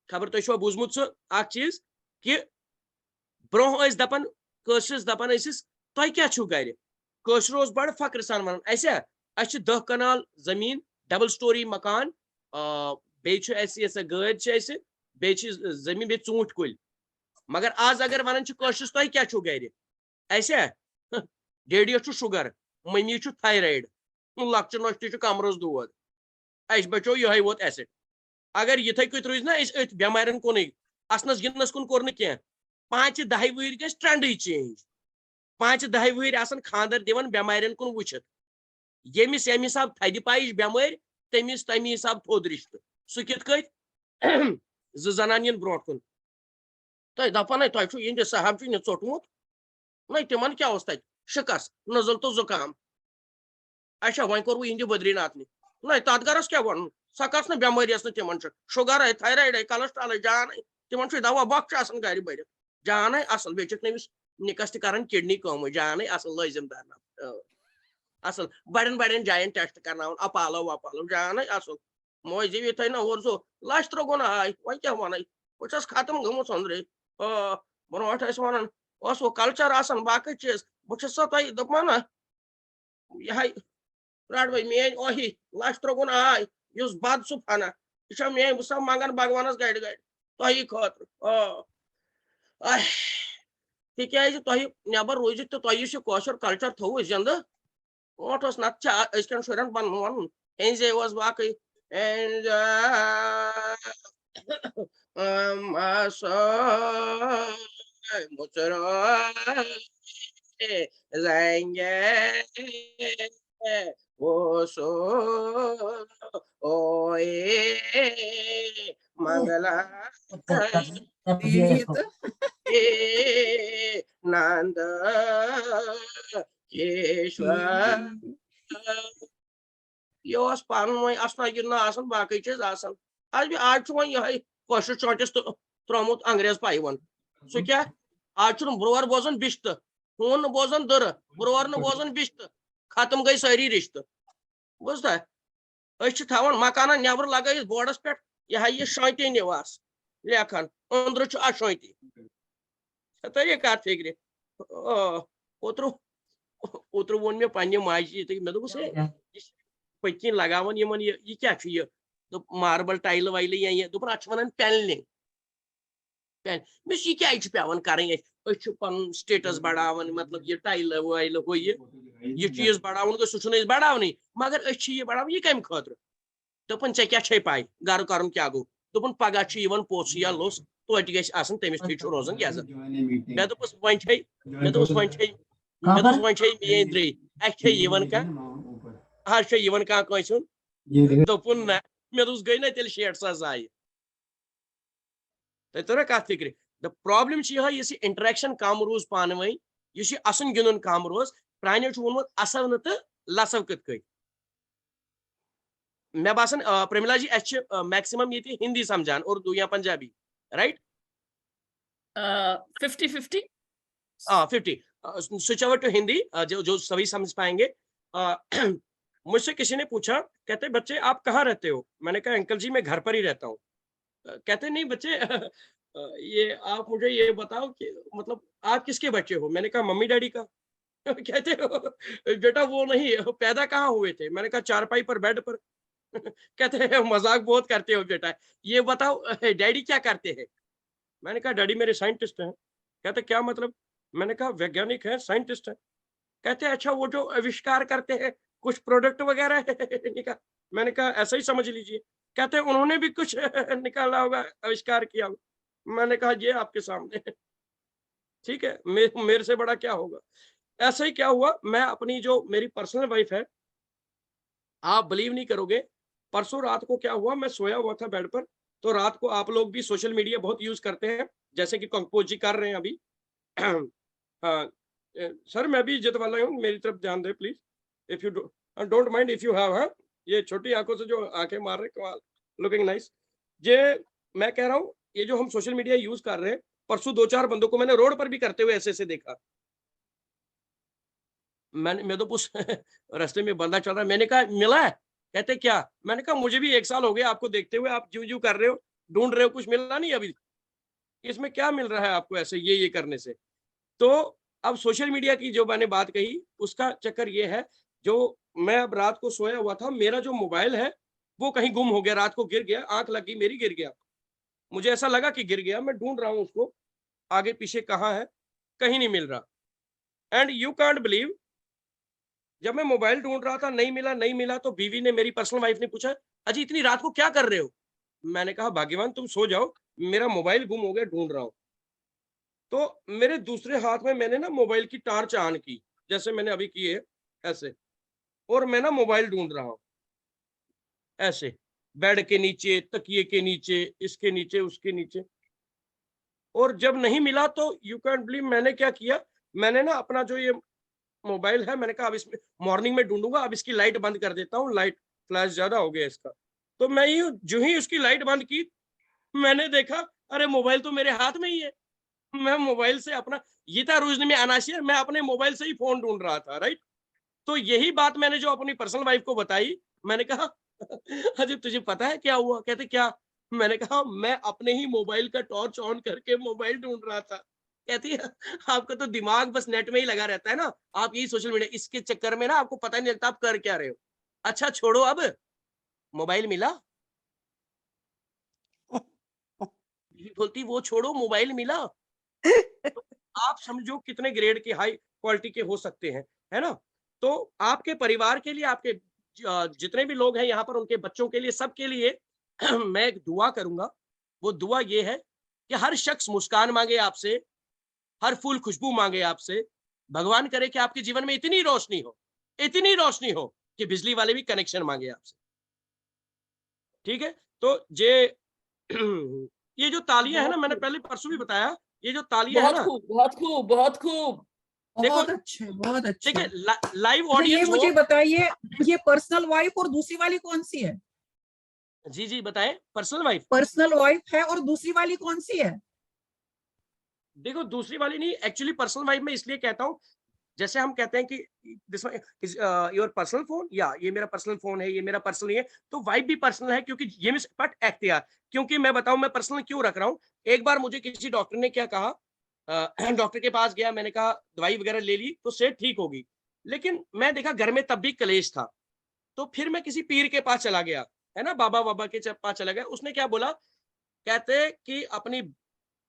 खबर तुम बूजमुत सह चीज कि ब्रोह दपान कशरस दपान तुम क्या गर कशर बड़ फक्र सान वन 10 कनाल जमीन डबल स्टोरी मकान बेस गाड़ बे जमीन बे ूंट कुल मगर आज अगर वन कशिश तुम क्या गर ऐसे डेडी शुगर मम्मी थायराइड लक्च नोच कमरस दोद अस बचो ये वोत एसिड अगर इथे कत रूज ना अथ बेमारन कुन असनस गिनस कुन कोर कह 5-10 वहर गस ट्रेंड चेंज 5-10 वहर आसन खानदर दिवन बेमारन कुन वुचित यमिस यम हिसाब थद पाइश बेमार तमिस तमी हिसाब थोद रिश्त सह कित कत जनान इन ब्रोट कुन तुम दपान तुम इन साहब चोटमुत न तिमन क्या तक शिकस नजल तो जुकाम अच्छा वह कोर इन बद्रीनाथ न तथ गरस क्या वन सह कस न बेमारी तिमन शुगर है थायराइड है कोलेस्ट्रॉल है जान तिमन दवा बख गर भर जान असल बे नमिस निकस तन किडनी कम जान असल लाजिम दर असल बड़न बड़न जायन टेस्ट करना अपालो वपालो जान असल मोजी थे ना और सो लच त्रोगुन आय वह क्या वन बहुत खत्म गमुत अंदर ब्रोट वन वो कल्चर बाकी चीज बहुत तुम दपान यह रट भाई मेन ओही लच त्रोगुन आय इस बद सह फना यह मेन बह मंगन भगवानस गड़ गड़ तुह खतर तिज तुह नबर रूजित तो तुह कल्चर थो जिंद ओट नत शुरन वन एंजॉय बाकी वो सो ओए मंगला नंद केशवर यह पान वह असना गिना बाकी चीज आज वो यह कशर चौंटिस त्रोमुत अंग्रेज पाई वन सह क्या आज ब्रोवर बोजान बिश्त खून बोजान दर ब्रोवर बोजान बिश्त खत्म गई सारी रिश्त बुझा अवान मकान नबर लगे बोर्डस पे यह शांति निवास लेखन अंदर अशांति तरी कत फिक्र ओत्र वो मे पे माजी मे दोस पत्कि लगावन यह क्या मार्बल टाइल वाइल या दोपन अ वन पेनलिंग मिस यह क्या पेवान कर पन स्टेटस बढ़ावन मतलब यह टाइल वाइल हो यह चीज बढ़ावन गो सह बढ़ावन मगर यह बढ़ावन यह कम खतर दोपन ऐ क्या पाई गर कर क्या गो दोपन पगह पोस या लुस तोत गस तमिस थी रोजान गजत मे दोपस वन मेन द्रे अन कह कस दोपन ना मे दोस गई ना तेल शेट सा जाय तुम कत फिक्र द प्रॉब्लम यह इंटरेक्शन कम रोज पान वही यह असन गिंदन कम रोज प्रानो वोनमुत असव तो लसव कत कई मे बासान प्रमिला जी मैक्सिमम ये हिंदी समझान उर्दू या Punjabi right 50-50 50 switch over to Hindi जो सभी समझ पाएंगे मुझसे किसी ने पूछा कहते बच्चे आप कहाँ रहते हो मैंने कहा अंकल जी मैं घर पर ही रहता हूँ कहते नहीं बच्चे ये आप मुझे ये बताओ कि मतलब आप किसके बच्चे हो मैंने कहा मम्मी डैडी का कहते हो बेटा वो नहीं पैदा कहाँ हुए थे मैंने कहा चारपाई पर बेड पर कहते हैं मजाक बहुत करते हो बेटा ये बताओ डैडी क्या करते हैं मैंने कहा डैडी मेरे साइंटिस्ट हैं कहते क्या मतलब मैंने कहा वैज्ञानिक है साइंटिस्ट है कहते अच्छा वो जो आविष्कार करते हैं कुछ प्रोडक्ट वगैरह है मैंने कहा ऐसा ही समझ लीजिए कहते हैं उन्होंने भी कुछ निकाला होगा आविष्कार किया होगा मैंने कहा ये आपके सामने है ठीक है मेरे से बड़ा क्या होगा ऐसा ही क्या हुआ मैं अपनी जो मेरी पर्सनल वाइफ है आप बिलीव नहीं करोगे परसों रात को क्या हुआ मैं सोया हुआ था बेड पर तो रात को आप लोग भी सोशल मीडिया बहुत यूज करते हैं जैसे कि कंपोज जी कर रहे हैं अभी सर मैं भी जित वाला हूँ मेरी तरफ ध्यान दे please if you don't mind if you have ये छोटी आंखों से जो आंखें मार रहे कमाल लुकिंग नाइस ये मैं कह रहा हूँ ये जो हम सोशल मीडिया यूज कर रहे हैं परसों 2-4 बंदों को मैंने रोड पर भी करते हुए ऐसे देखा मैं तो उस रास्ते में बंदा चल रहा है मैंने कहा मिला है कहते क्या मैंने कहा मुझे भी 1 साल हो गया आपको देखते हुए आप जू कर रहे हो ढूंढ रहे हो कुछ मिला नहीं अभी इसमें क्या मिल रहा है आपको ऐसे ये करने से तो अब सोशल मीडिया की जो मैंने बात कही उसका चक्कर ये है जो मैं अब रात को सोया हुआ था मेरा जो मोबाइल है वो कहीं गुम हो गया, रात को गिर गया, आंख लगी मेरी, गिर गया, मुझे ऐसा लगा कि गिर गया, मैं ढूंढ रहा हूँ उसको, आगे पीछे कहाँ है, कहीं नहीं मिल रहा। एंड यू कांट बिलीव, जब मैं मोबाइल ढूंढ रहा था, नहीं मिला नहीं मिला, तो बीवी ने, मेरी पर्सनल वाइफ ने पूछा, अजी इतनी रात को क्या कर रहे हो? मैंने कहा भाग्यवान तुम सो जाओ, मेरा मोबाइल गुम हो गया, ढूंढ रहा हूं। तो मेरे दूसरे हाथ में मैंने ना मोबाइल की टार्च ऑन की, जैसे मैंने अभी की है ऐसे, और मैं ना मोबाइल ढूंढ रहा हूं ऐसे, बेड के नीचे, तकिए के नीचे, इसके नीचे, उसके नीचे। और जब नहीं मिला तो यू कैन बिलीव मैंने क्या किया, मैंने ना अपना जो ये मोबाइल है, मैंने कहा अब इसमें मॉर्निंग में ढूंढूंगा, अब इसकी लाइट बंद कर देता हूँ, लाइट फ्लैश ज्यादा हो गया इसका। तो मैं जो ही उसकी लाइट बंद की, मैंने देखा अरे मोबाइल तो मेरे हाथ में ही है। मैं मोबाइल से अपना, ये था रूजनी में अनाशिया, मैं अपने मोबाइल से ही फोन ढूंढ रहा था, राइट। तो यही बात मैंने जो अपनी पर्सनल वाइफ को बताई, मैंने कहा अजय तुझे पता है क्या हुआ? कहते क्या? मैंने कहा मैं अपने ही मोबाइल का टॉर्च ऑन करके मोबाइल ढूंढ रहा था। कहती है आपका तो दिमाग बस नेट में ही लगा रहता है ना, आप यही सोशल मीडिया, इसके चक्कर में ना आपको पता नहीं लगता आप कर क्या रहे हो। अच्छा छोड़ो, अब मोबाइल मिला? बोलती वो छोड़ो, मोबाइल मिला? तो आप समझो कितने ग्रेड के, हाई क्वालिटी के हो सकते हैं, है ना। तो आपके परिवार के लिए, आपके जितने भी लोग हैं यहाँ पर, उनके बच्चों के लिए, सबके लिए मैं एक दुआ करूंगा। वो दुआ ये है कि हर शख्स मुस्कान मांगे आपसे, हर फूल खुशबू मांगे आपसे। भगवान करे कि आपके जीवन में इतनी रोशनी हो, इतनी रोशनी हो कि बिजली वाले भी कनेक्शन मांगे आपसे। ठीक है, तो ये जो तालियां है ना, मैंने पहले परसों भी बताया, ये जो तालियां है बहुत ना, खूब, बहुत खूब, बहुत खूब। देखो बहुत अच्छे, बहुत अच्छे। देखिए लाइव अच्छा, ये ऑडियंस मुझे हो। बताइए, ये पर्सनल वाइफ और दूसरी वाली कौन सी है? जी जी बताएं। पर्सनल वाइफ, पर्सनल वाइफ है और दूसरी वाली कौन सी है? देखो दूसरी वाली नहीं, एक्चुअली पर्सनल वाइफ में इसलिए कहता हूँ, जैसे हम कहते हैं कि this is your personal phone, या ये मेरा पर्सनल फोन है, ये मेरा पर्सनल है, तो वाइफ भी पर्सनल है, क्योंकि ये मिस बट एक्टियार। क्योंकि मैं बताऊं मैं पर्सनल क्यों रख रहा हूँ। एक बार मुझे किसी डॉक्टर ने क्या कहा, डॉक्टर के पास गया, मैंने कहा दवाई वगैरह ले ली तो सेहत ठीक होगी, लेकिन मैं देखा घर में तब भी कलेश था। तो फिर मैं किसी पीर के पास चला गया, है ना, बाबा बाबा के पास चला गया। उसने क्या बोला, कहते कि अपनी,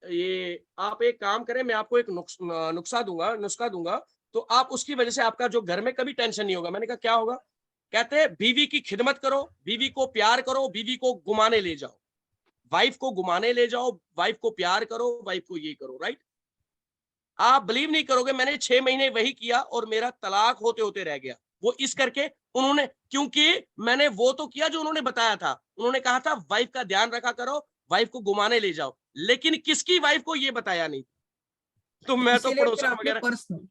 ये आप एक काम करें, मैं आपको एक नुस्खा दूंगा, तो आप उसकी वजह से आपका जो घर में कभी टेंशन नहीं होगा। मैंने कहा क्या होगा? कहते हैं बीवी की खिदमत करो, बीवी को प्यार करो, बीवी को घुमाने ले जाओ, वाइफ को घुमाने ले जाओ, वाइफ को प्यार करो, वाइफ को ये करो, राइट। आप बिलीव नहीं करोगे, मैंने 6 महीने वही किया और मेरा तलाक होते होते रह गया। वो इस करके उन्होंने, क्योंकि मैंने वो तो किया जो उन्होंने बताया था। उन्होंने कहा था वाइफ का ध्यान रखा करो, वाइफ को घुमाने ले जाओ, लेकिन किसकी वाइफ को ये बताया नहीं। तो मैं तो इसीलिए फिर पड़ोसन आपने वगैरह, पर्सनल,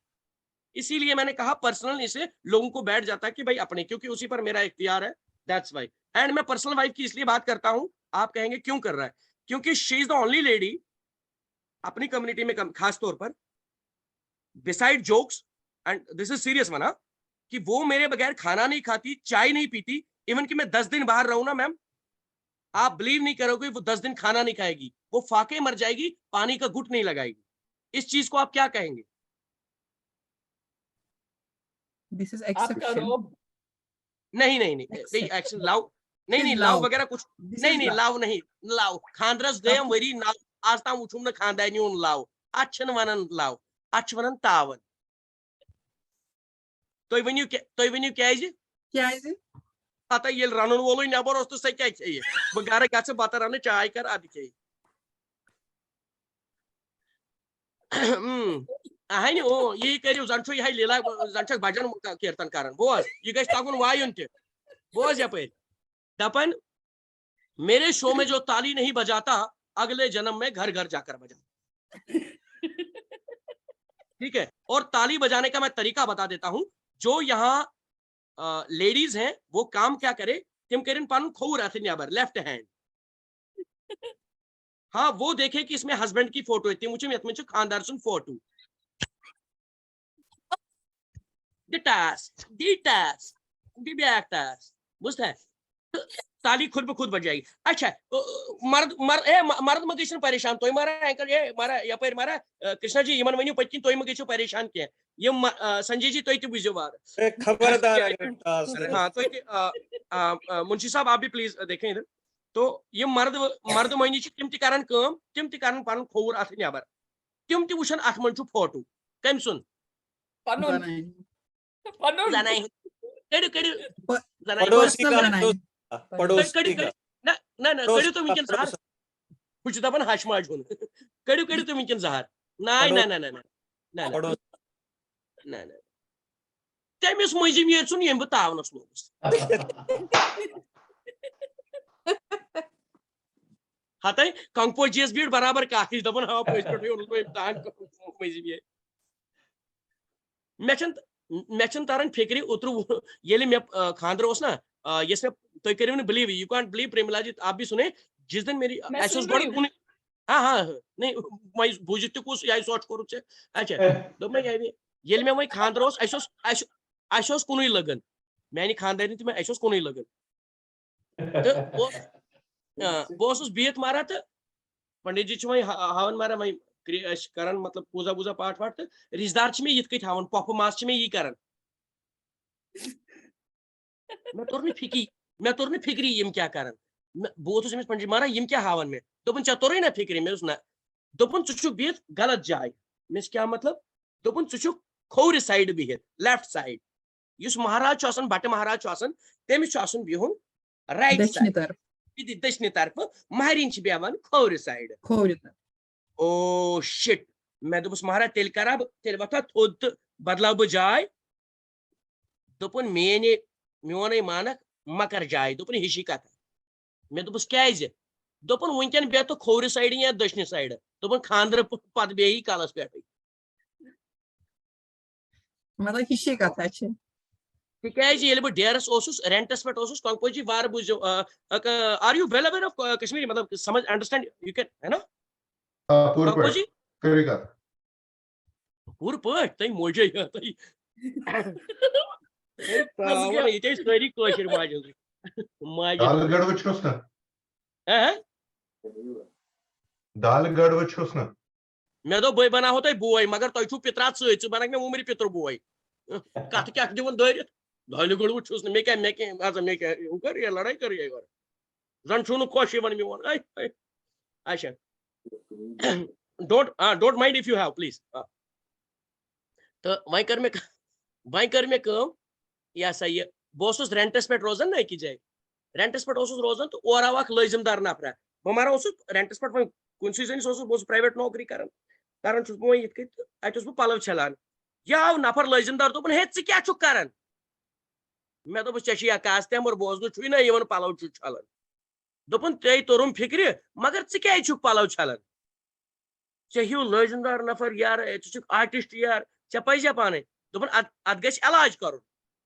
इसीलिए मैंने कहा पर्सनल, इसे लोगों को बैठ जाता है कि भाई अपने, क्योंकि उसी पर मेरा इख्तियार है, दैट्स वाई। एंड मैं पर्सनल वाइफ की इसलिए बात करता हूं, आप कहेंगे क्यों कर रहा है, क्योंकि she is the only lady अपनी कम्युनिटी में, खास तौर पर, beside jokes, and this is serious one, कि वो मेरे बगैर खाना नहीं खाती, चाय नहीं पीती। इवन कि मैं 10 दिन बाहर रहूं ना मैम, आप बिलीव नहीं करोगे, वो 10 दिन खाना नहीं खाएगी, वो फाके मर जाएगी, पानी का घुट नहीं लगाएगी। इस चीज को आप क्या कहेंगे? दिस इज आपका एक्सेप्शन, रोब, नहीं नहीं नहीं नहीं, एक्शन लाव, नहीं नहीं, लाव वगैरह कुछ नहीं, नहीं लाव नहीं, लाव खानद्रस गयम वरी नाव, आज ताम उठुम न खानदानी लाव, अच्छन वनन लाव, अच्छ वनन तावन। तो वनियो क्या है जी? क्या है जी? पता ये रनन वोलो नेबर ओस तो सही क्या चाहिए, बगारे गाछ बात रने चाय कर आदि चाहिए। हाय ओ ये करियो जानछो ये लीला जानछक भजन कीर्तन कारण बोस ये गैस तागुन वायुन ते बोस यपे दपन, मेरे शो में जो ताली नहीं बजाता अगले जन्म में घर घर जाकर बजा। ठीक है, और ताली बजाने का मैं तरीका बता देता हूं। जो यहाँ लेडीज हैं वो काम क्या करे, तिम करिन पान खो रहा थे याबर लेफ्ट हैंड, हाँ वो देखे कि इसमें हस्बैंड की फोटो है, मुझे खानदार सुन फोटो बुझता है, ताली खुद ब खुद बज जाएगी। अच्छा मर्द मत परेशान तो मारा एंकल ये मारा या पर मारा कृष्णा जी यमन वनियो पचिन तो मत परेशान किया ये संजय जी तो बुझो बार खबरदार हाँ तो मुंशी साहब आप भी प्लीज देखें इधर। तो ये मर्द मोहनी तिम तम तम पन खोर अथ नबर तिम तुन अथ मन फोटो कम सुन कड़ू तो वनकन जहर बह दपान हश माज हुन कड़ू तो वनकन जहर ना ना ना ना ना ना ना तमिस मजिम ये ये बह तावनस लोगस हत कंगपोजीस बीट बराबर कह दपान हाँ पे मजिम ये मे तरन फिक्र उतर ये मे खानदर ना ये तुम करो ना believe you can't believe Premila ji आप भी सुने जिस दिन मेरी हाँ हाँ नहीं मैं बुझित तुस यह सोच कोर अच्छा दोप ये मे वही खानदर कुन लगन मानी खानदानी तो मैं कुन लगन तो बह बिहत मारा तो पंडित जी वही हावन मारा वही कर मतलब पूजा वूजा पाठ वाठ तो रिश्तेदार मे ये हावन पफ मास मे यी कर मे तोर न फिक्री यम क्या कर बहुत पंडित मारा यम क्या हावन मे दोपन चे तोर ना फिक्री मे ना दोपन चुक बिहत गलत जाय मे क्या मतलब दोपन चुक खोर साइड बिहत लेफ्ट साइड इस महाराज बट महाराज तमिस बिहुन राइट साइड दक्षिण तरफ महरिन बेहान खोर साइड ओ शिट मे दोपस महाराज तेल करा तेल वथा थोद तो बदलाव बह जाय दोपन मोन मानक मकर जाय दोपन हिशी कथ मे दोपस क्या दोपन वनकन बेह तो खोर साइड या दक्षिण साइड दोपन खानदर पत बे कलस पे मतलब हिशी कथा तिकाज बह डेरस रेंटस पे कंगपोजी वार बुझो are you well aware of Kashmiri मतलब समझ अंडरस्टैंड यू कैन है ना कंगपोजी पूर पे तुम मोजे ये सारी मे दो बह बनाहो तुम बोय मगर तुम पितरात सत बनक मे उम्र पितर बोय कत क्या दिवन दरित दाल गड़ वुस मे क्या कर ये लड़ाई कर जन छु खुश मोन अच्छा don't mind if you have please तो वह कर मे यह सा ये बह रेंटस पे रोजान ना अकिस जाए रेंटस पे रोजान तो और आव लाजिमदार नफर बह मारा रेंटस पे कुछ बह प्राइवेट नौकरी कर बह पलव छलान यह आव नफर लाजिमदार दोपन हे क्या कर मे दोपस चे कास्तम और बोजन छु ना पलव छलान दोपन ते तोरुम फिक्र मगर क्या पलव छलान चे हिव लाजिमदार नफर यार आर्टिस्ट यार चे पजा पान दोपन अत गछ इलाज कर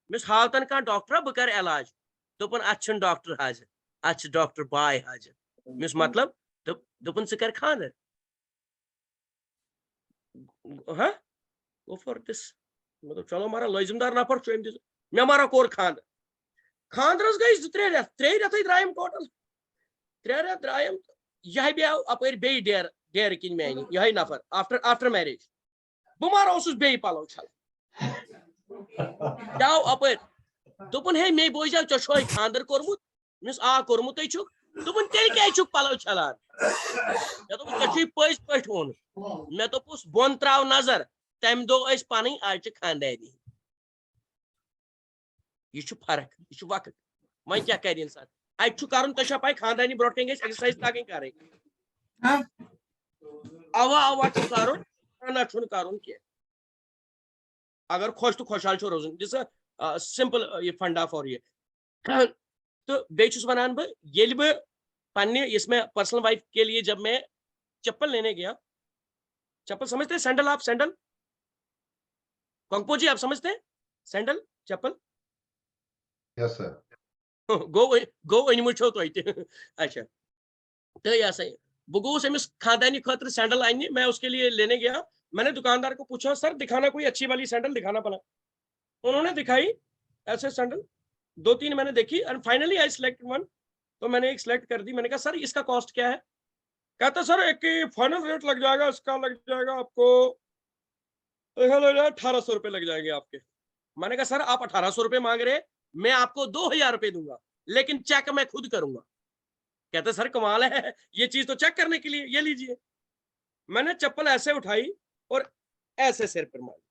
मिस हावतन कह डॉक्टर बह कर इलाज दोपन अत डॉक्टर हाजिर अत डॉक्टर बाय हाजिर मिस मतलब दोपन ज कर खानदर हाँ गो फॉर दिस मतलब चलो मारा लाजिमदार नफर छु मे मारा कोर खानदरस गई 3 रेत 3 रेत द्रायम टोटल 3 रेत द्रायम यह बे अपर बे डेर किन मानी यह नफर आफ्टर मैरिज बह मारा बे पलव छल क्या अपर दोपन हे मे बोजा चे खानदर कोर्मुत मिस आ कोर्मुत दोपन तेल क्या पलव छलान मे चे पज पे वोन मे दोपस बोन त्राव नजर तम दो पन आज खानदानी यह फर्क यह वक्त वह क्या कर इंसान अत कर तुम पाई खानदानी ब्रो कन एक्सरसाइज तक कर अवा अवा कर ना कर अगर खुश तो खुशहाल रोजन दिस सिंपल ये फंडा फॉर ये तो बेचुस वनान बह पन्ने इसमें पर्सनल वाइफ के लिए जब मैं चप्पल लेने गया चप्पल समझते हैं सैंडल आप सैंडल कंगपो जी आप समझते हैं सैंडल चप्पल यस सर गो अनमु छो तो अच्छा तो यह सही बह गोस अमिस खानदानी खतर सैंडल अन्य मैं उसके लिए लेने गया मैंने दुकानदार को पूछा सर दिखाना कोई अच्छी वाली सैंडल दिखाना पड़ा उन्होंने दिखाई ऐसे सैंडल 2-3 मैंने देखी and finally I select one तो मैंने एक सिलेक्ट कर दी मैंने कहा सर इसका कॉस्ट क्या है कहता सर एक फाइनल रेट लग जाएगा इसका लग जाएगा आपको 1800 रुपए लग जाएंगे आपके। मैंने कहा सर आप 1800 रुपए मांग रहे, मैं आपको 2000 रुपए दूंगा, लेकिन चेक मैं खुद करूंगा। कहते सर कमाल है, ये चीज तो चेक करने के लिए, ये लीजिए। मैंने चप्पल ऐसे उठाई और ऐसे सिर पर मारी।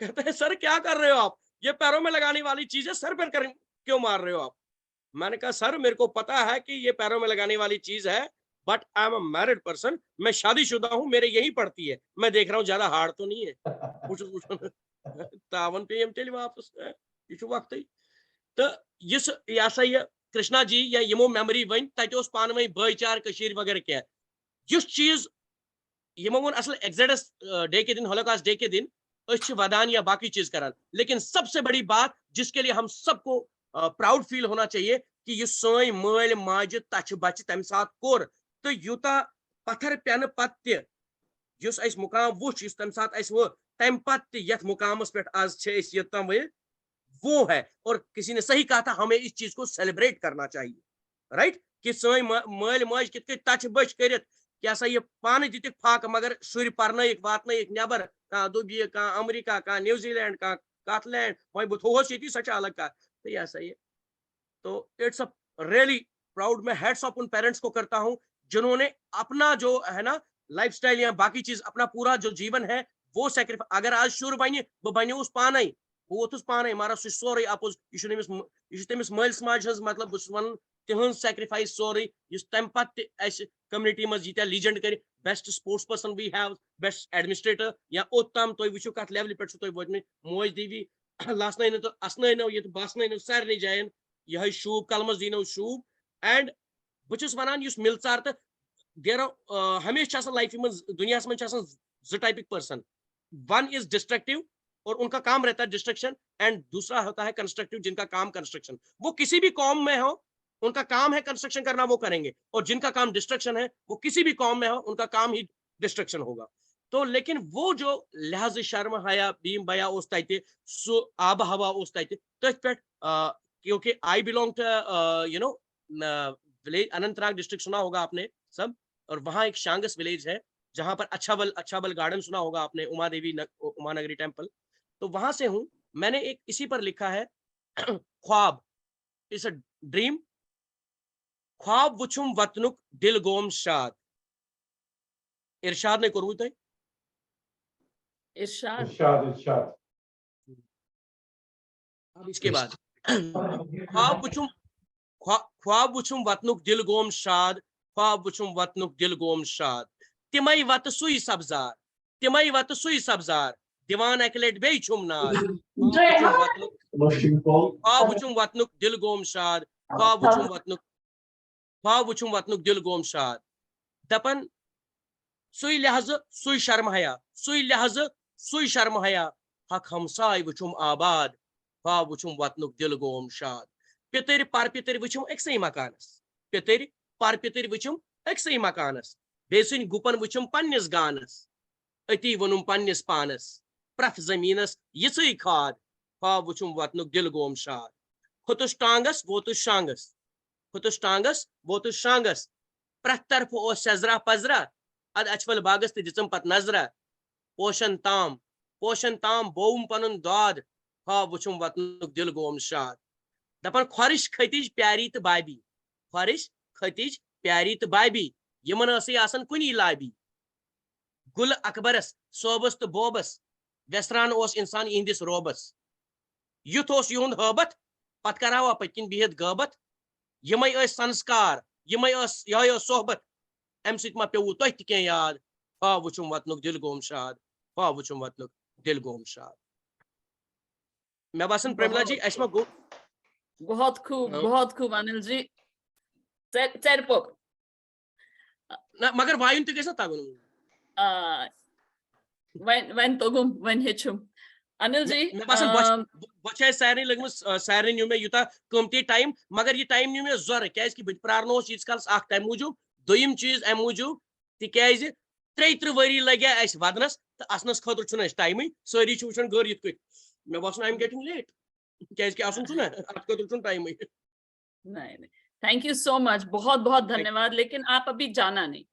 कहते हैं सर क्या कर रहे हो आप, ये पैरों में लगाने वाली चीज है, सर पर क्यों मार रहे हो आप? मैंने कहा सर मेरे को पता है कि ये पैरों में लगाने वाली चीज है, but I am a married person, मैं शादीशुदा हूं, मेरे यही पड़ती है, मैं देख रहा हूं ज्यादा हार्ड तो नहीं है। तावन पे हम चली वापस ये वक्त तो इस यह सा ये कृष्णा जी या यमो मेमोरी वन तत पान वही भाईचार वगैरह क्या युस चीज यमो वो असल एक्सोडस डे के दिन, होलोकॉस्ट डे के दिन वदान या बाकी चीज करान, लेकिन सबसे बड़ी बात जिसके लिए हम सबको प्राउड फील होना चाहिए कि ये सोई मल माज तच बच तम सात कोर तो यूता पत्थर पेन पत्ते युस अस मुकाम वुच इस तम सात अस वो तम पत्ते यथ मुकामस पे आज छे इस यतम वो है। और किसी ने सही कहा था, हमें इस चीज को सेलिब्रेट करना चाहिए, राइट? कि सोई मल माज कित तच बच कर क्या सा ये पान दित फाक, मगर शुर पर्न वात नबर कह दुबी कह अमेरिका कह न्यूजीलैंड कह कथलैंड वही बह थोस ये सच अलग कह तो यह सा ये तो इट्स अ रियली प्राउड। मैं हेड्स ऑफ उन पेरेंट्स को करता हूं जिन्होंने अपना जो है ना लाइफस्टाइल या बाकी चीज अपना पूरा जो जीवन है वो सेक्रीफाइस। अगर आज शुर बन बह उस पान वोतुस पान मारा सह सोरे अपोज यह तमिस मलिस माज मतलब बस वन तिहन सेक्रीफाइस सोरे तम पे कम्युनिटी मज यीत्या लीजेंड कर best sports person we have, best administrator या ओतम तुम वो कत लेवल पे वोतम मोज दीवी लसन तो असनो ये बसन सारे जायन यह शूब कलमस दीनो शूब। एंड बहुत वन मिलचार तो देर हमेशा लाइफ मज दुनिया मज जो टाइपिक पर्सन, वन इज डिस्ट्रक्टिव और उनका काम रहता है डिस्ट्रक्शन, एंड दूसरा होता है कंस्ट्रक्टिव जिनका काम कंस्ट्रक्शन। वो किसी भी कौम में हो उनका काम है कंस्ट्रक्शन करना, वो करेंगे, और जिनका काम डिस्ट्रक्शन है वो किसी भी कौम में हो उनका काम ही डिस्ट्रक्शन होगा। तो लेकिन वो जो लिहाज शर्म हया बीम बया उस तैते सो आब हवा उस तैते तथ पे क्योंकि I belong to you know village Anantnag district, सुना होगा आपने सब, और वहां एक शांगस विलेज है जहां पर अच्छाबल गार्डन सुना होगा आपने, उमा देवी उमा नगरी टेम्पल, तो वहां से हूं। मैंने एक इसी पर लिखा है ख्वाब इज अ ड्रीम, ख्वाब वुछुम वतनुक दिल गोम शाद। इरशाद ने करू तय इरशाद अब इसके बाद ख्वाब वुछुम वतनुक दिल गोम शाद, ख्वाब वुछुम वतनुक दिल गोम शाद, तिमई वत सुई सब्जार, तिमई वत सुई सब्जार, दीवान अकलेट बे छुम नाद, ख्वाब वुछुम वतनुक दिल गोम शाद, ख्वाब वुछुम वतनुक दिल गोम शाद। दपन सुई लिहाज सुई शर्म हया, सुई लिहाज सुई शर्म हया, हक हमसाय वुछुम आबाद, ख्वाब वुछुम वतनुक दिल गोम शाद। पितर पर पितर वुछुम अक्सई मकानस, पितर पर पितर वुछुम अक्सई मकानस, बेसुन गुपन वुछुम पन्निस गानस, अति वनुम पन्निस पानस, प्रथ जमीनस यिसई खाद, ख्वाब वुछुम वतनुक दिल गोम शाद। खुतुस टांगस वोतुस शांगस, खुतुस टांगस वोतुस शांगस, प्रथ तरफ ओ सजरा पजरा, अद अचवल बागस ते दिचम पत नजरा, पोशन ताम बोम पनुन दाद, ख्वाब वुछुम वतनुक दिल गोम शाद। दपन ख्वारिश खतिज प्यारी तो बाबी, ख्वारिश खतिज प्यारी तो बाबी, यमन आसन कुनी लाबी, गुल अकबरस सोबस तो बोबस, वेसरान ओस इंसान इंदिस रोबस, युथ ओस युंद हबत पत करावा पकिन बिहत गबत, यमई संस्कार यमई यह सोहबत, अम सत मा पेवु तुह तह याद, ख्वाब वुछुम वतनुक दिल गोम शाद, ख्वाब वुछुम वतनुक दिल गोम शाद। मैं बासन प्रेमला जी अस गो बहुत खूब अनिल जी चरपोक मगर वायुन तो कैसा तागुन when togum when hitchum Anil ji मैं बासन बचे सारे लगम सारे न्यू में युता कमती टाइम, मगर ये टाइम न्यू में जोर कैस कि प्रारनो चीज कल अख टाइम मूजूब दोयम चीज अम मूजूब तिकाज 33 वरी लगे अस वदनस तो असनस खतर छुन अस टाइम सारी वुचन गर यित कट मैं बासन आई एम गेटिंग लेट कैस कि आसन छुन अत खतर छुन टाइम नहीं थैंक यू सो मच, बहुत बहुत धन्यवाद। लेकिन आप अभी जाना नहीं,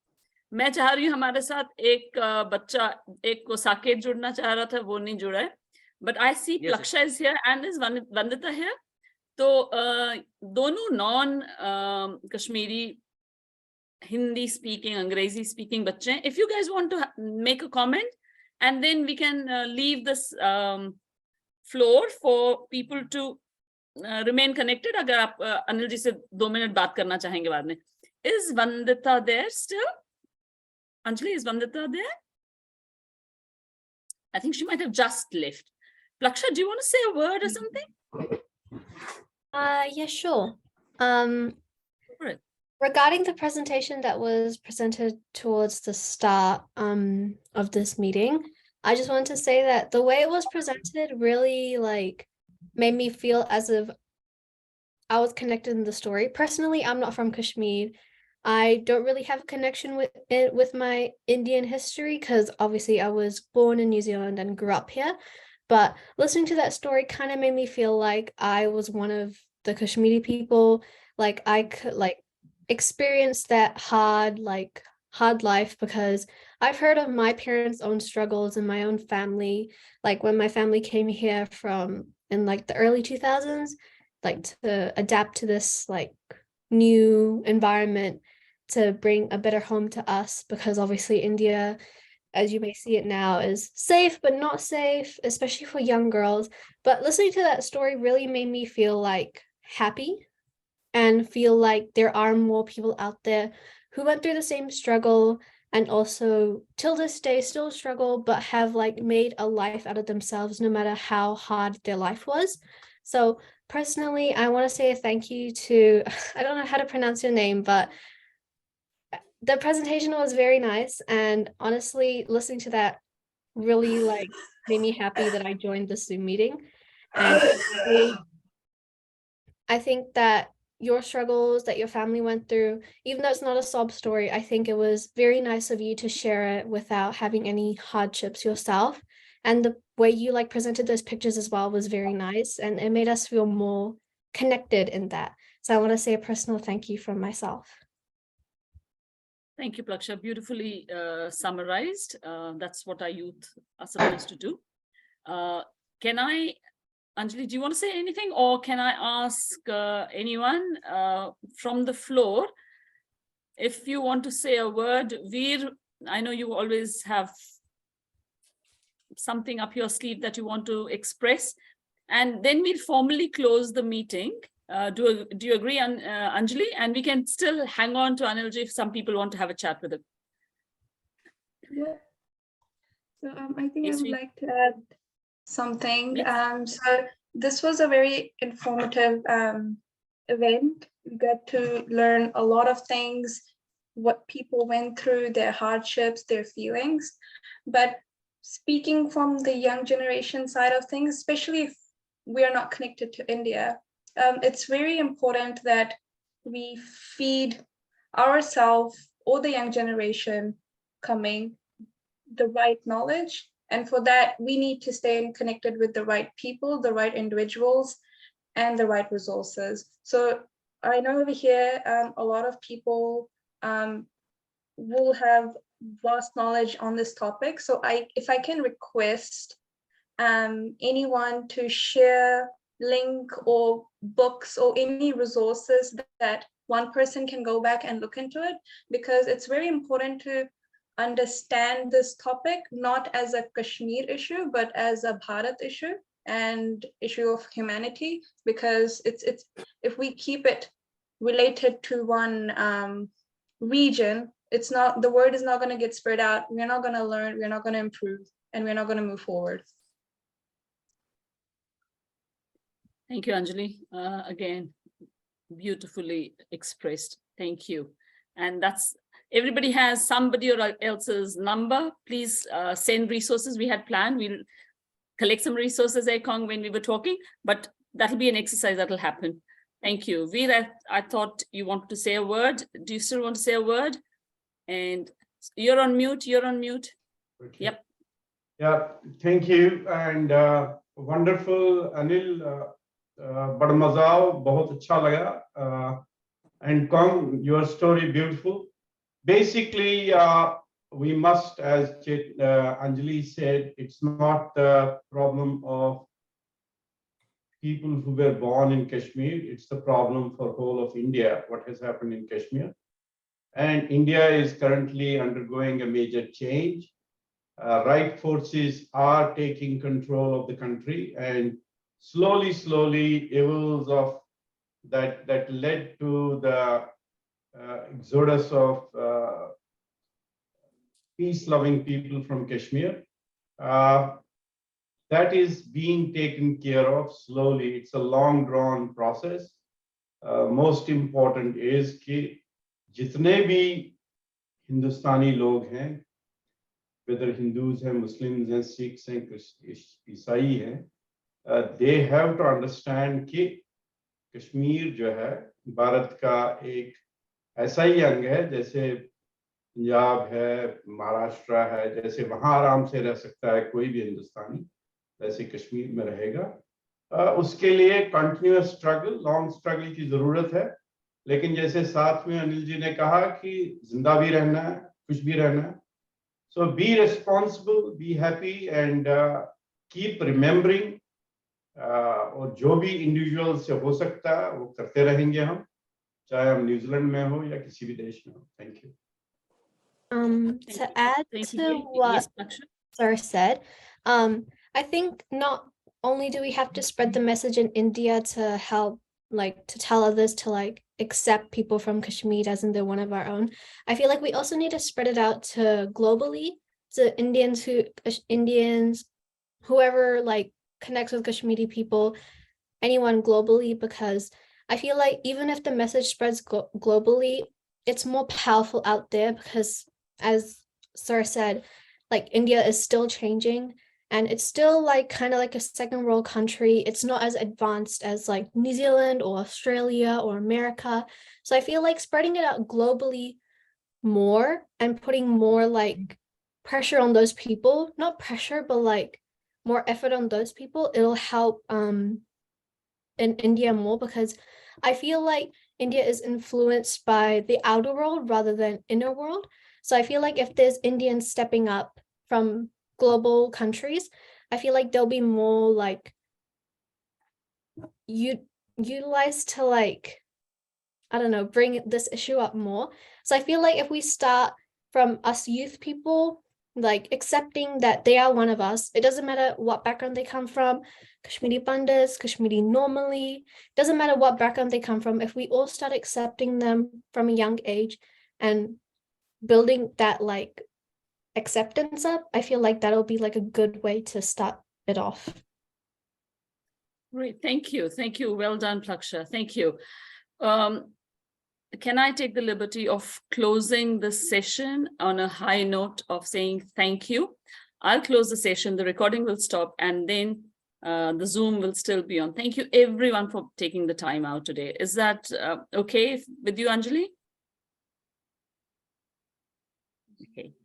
मैं चाह रही हूँ हमारे साथ एक बच्चा, एक को साकेत जुड़ना चाह रहा था, वो नहीं जुड़ा है, but I see Yes, Plaksha is here and is Vandita here. तो दोनों non Kashmiri Hindi speaking, Angrezi speaking बच्चे हैं. If you guys want to make a comment, and then we can leave this floor for people to remain connected. अगर आप अनिल जी से 2 minute बात करना चाहेंगे बाद में. Is Vandita there still? Anjali, is Vandita there? I think she might have just left. Plaksha, do you want to say a word or something? Yeah, sure. Right. Regarding the presentation that was presented towards the start of this meeting, I just wanted to say that the way it was presented really like made me feel as if I was connected in the story. Personally, I'm not from Kashmir. I don't really have a connection with it with my Indian history because obviously I was born in New Zealand and grew up here. But listening to that story kind of made me feel like I was one of the Kashmiri people. Like I could like experience that hard life because I've heard of my parents' own struggles in my own family. Like when my family came here from in like the early 2000s, like to adapt to this like new environment to bring a better home to us, because obviously India, as you may see it now, is safe but not safe, especially for young girls. But listening to that story really made me feel like happy and feel like there are more people out there who went through the same struggle and also till this day still struggle but have like made a life out of themselves no matter how hard their life was. So personally, I want to say a thank you to, I don't know how to pronounce your name, but the presentation was very nice, and honestly listening to that really like made me happy that I joined the Zoom meeting. And I think that your struggles that your family went through, even though it's not a sob story, I think it was very nice of you to share it without having any hardships yourself. And the way you like presented those pictures as well was very nice, and it made us feel more connected in that. So I want to say a personal thank you from myself. Thank you, Plaksha. Beautifully summarized. That's what our youth are supposed to do. Can I, Anjali, do you want to say anything, or can I ask anyone from the floor if you want to say a word? Veer, I know you always have something up your sleeve that you want to express, and then we'll formally close the meeting. Do you agree, Anjali? And we can still hang on to Anilji if some people want to have a chat with him. Yeah. So I think Yes, I would like to add something. So this was a very informative event. We got to learn a lot of things, what people went through, their hardships, their feelings. But speaking from the young generation side of things, especially if we are not connected to India, it's very important that we feed ourselves or the young generation coming the right knowledge. And for that, we need to stay connected with the right people, the right individuals, and the right resources. So I know over here, a lot of people will have vast knowledge on this topic. So if I can request anyone to share link or books or any resources that one person can go back and look into it, because it's very important to understand this topic not as a Kashmir issue but as a Bharat issue and issue of humanity, because it's if we keep it related to one region, it's not, the word is not going to get spread out, we're not going to learn, we're not going to improve, and we're not going to move forward. Thank you, Anjali. Again, beautifully expressed. Thank you. And that's, everybody has somebody or else's number. Please send resources. We had planned, we'll collect some resources, Ekong, when we were talking, but that'll be an exercise that'll happen. Thank you. Veer, I thought you wanted to say a word. Do you still want to say a word? And you're on mute, Okay. Yep. Yeah, thank you. And wonderful, Anil. बड़ा मजा आओ, बहुत अच्छा लगा. And Kong, your story beautiful, basically, we must, as Anjali said, it's not the problem of people who were born in Kashmir. It's the problem for whole of India, what has happened in Kashmir. And India is currently undergoing a major change. Right forces are taking control of the country, and slowly, evils of that led to the exodus of peace-loving people from Kashmir. That is being taken care of slowly. It's a long drawn process. Most important is कि जितने भी हिंदुस्तानी लोग हैं, whether Hindus हैं, Muslims हैं, Sikhs हैं, ईसाई हैं, they have to understand कि कश्मीर जो है भारत का एक ऐसा ही अंग है, जैसे पंजाब है, महाराष्ट्र है, जैसे वहां आराम से रह सकता है कोई भी हिंदुस्तानी, वैसे कश्मीर में रहेगा। उसके लिए कंटिन्यूअस स्ट्रगल, लॉन्ग स्ट्रगल की जरूरत है, लेकिन जैसे साथ में अनिल जी ने कहा कि जिंदा भी रहना है, खुश भी रहना है। So be responsible, be happy and keep remembering, और जो भी इंडिविजुअल से हो सकता है वो करते रहेंगे हम, चाहे हम न्यूजीलैंड में हो या किसी भी देश में हो। Thank you. To add to what Sarah said, I think not only do we have to spread the message in India to help, like, to tell others to like accept people from Kashmir as in they're one of our own. I feel like we also need to spread it out to globally, to Indians, whoever like connects with Kashmiri people, anyone globally, because I feel like even if the message spreads globally, it's more powerful out there because, as Sir said, like India is still changing and it's still like kind of like a second world country. It's not as advanced as like New Zealand or Australia or America. So I feel like spreading it out globally more and putting more like pressure on those people, not pressure, but like more effort on those people, it'll help in India more, because I feel like India is influenced by the outer world rather than inner world. So I feel like if there's Indians stepping up from global countries, I feel like they'll be more like utilized to like, I don't know, bring this issue up more. So I feel like if we start from us youth people, like accepting that they are one of us, it doesn't matter what background they come from, Kashmiri Pandits, Kashmiri normally, doesn't matter what background they come from, if we all start accepting them from a young age and building that like acceptance up, I feel like that'll be like a good way to start it off. Great, thank you. Thank you. Well done, Plaksha. Thank you. Can I take the liberty of closing this session on a high note of saying thank you? I'll close the session, the recording will stop, and then the Zoom will still be on. Thank you everyone for taking the time out today. Is that okay with you, Anjali? Okay, thank you.